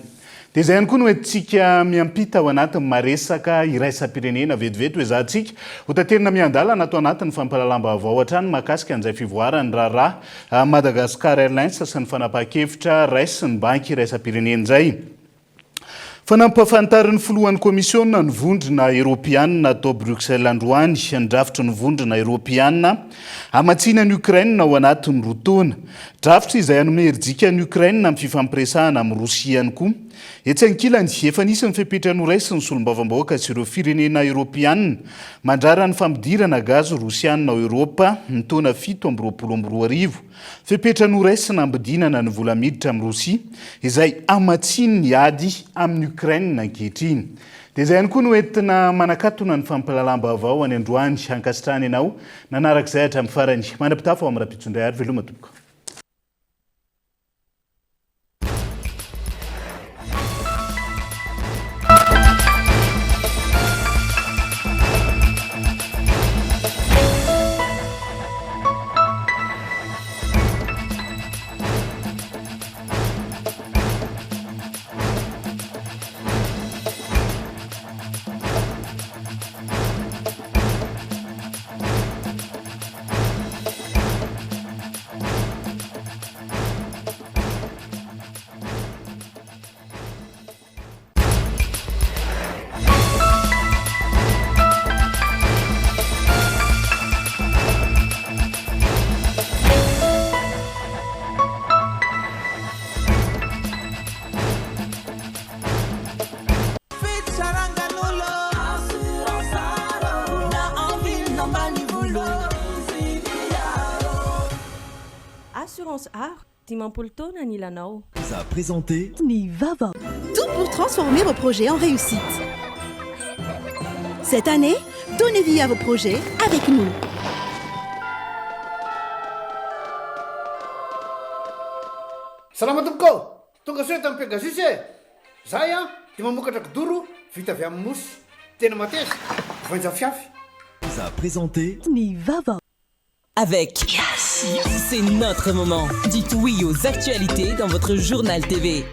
Dia izay ihany koa no entintsika miampita ao anatin'ny maresaka iraisam-pirenena vetivety hoe zahantsika ho tanterina miandalana atao anatin'ny fampalalam-baovao hatrany mahakasika an'izay fivoarany raharaha Madagascar Airlines sy ny fanapahan-kevitra raisin'ny banky iraisam-pirenena izay. Fanampahafantarin'ny filohan'ny komisiona ny vondrona Eoropeanina atao Bruxelles androany ny drafitra ny vondrona Eoropeanina hamatsiana ny Ukraine ao anatin'ny roa taona. Drafitra izay hanome herijika ny Ukraine amin'ny fifampiresahana amin'ny Rosia ihany koa. Etsy ankilany efa nisy ny fepetra noraisy ny solombavam-bahoaka sy ireo firenena Eoropeanina mandrara ny fampidirana gazy Rosianina ao Eropa ny taona 7-22. Fepetra noraisina ambidinana ny vola miditra amin'ny Rosia izay hamatsiany ny ady amin'ny Ukraine ankehitriny. dia izay ihany koa no entina manakatona ny fampalalamba avao any androany ankasitrany ianao nanarak'izay hatramin'ny farany manam-pitafa ao amin'ny raha-pitsondray ary veloma tomboka. Assurance Art, Dimampolo taona ny ilanao. Ça a présenté Nivava. Tout pour transformer vos projets en réussite. Cette année, donnez vie à vos projets avec nous. Salama tompoko, tonga soa tamin'ny Pegasus e. Zahay dia mamokatra kidoro vita avy amin'ny mosy. Tena mateza, voanja fiafy. Ça a présenté Nivava. Avec Yes, c'est notre moment. Dites oui aux actualités dans votre journal TV.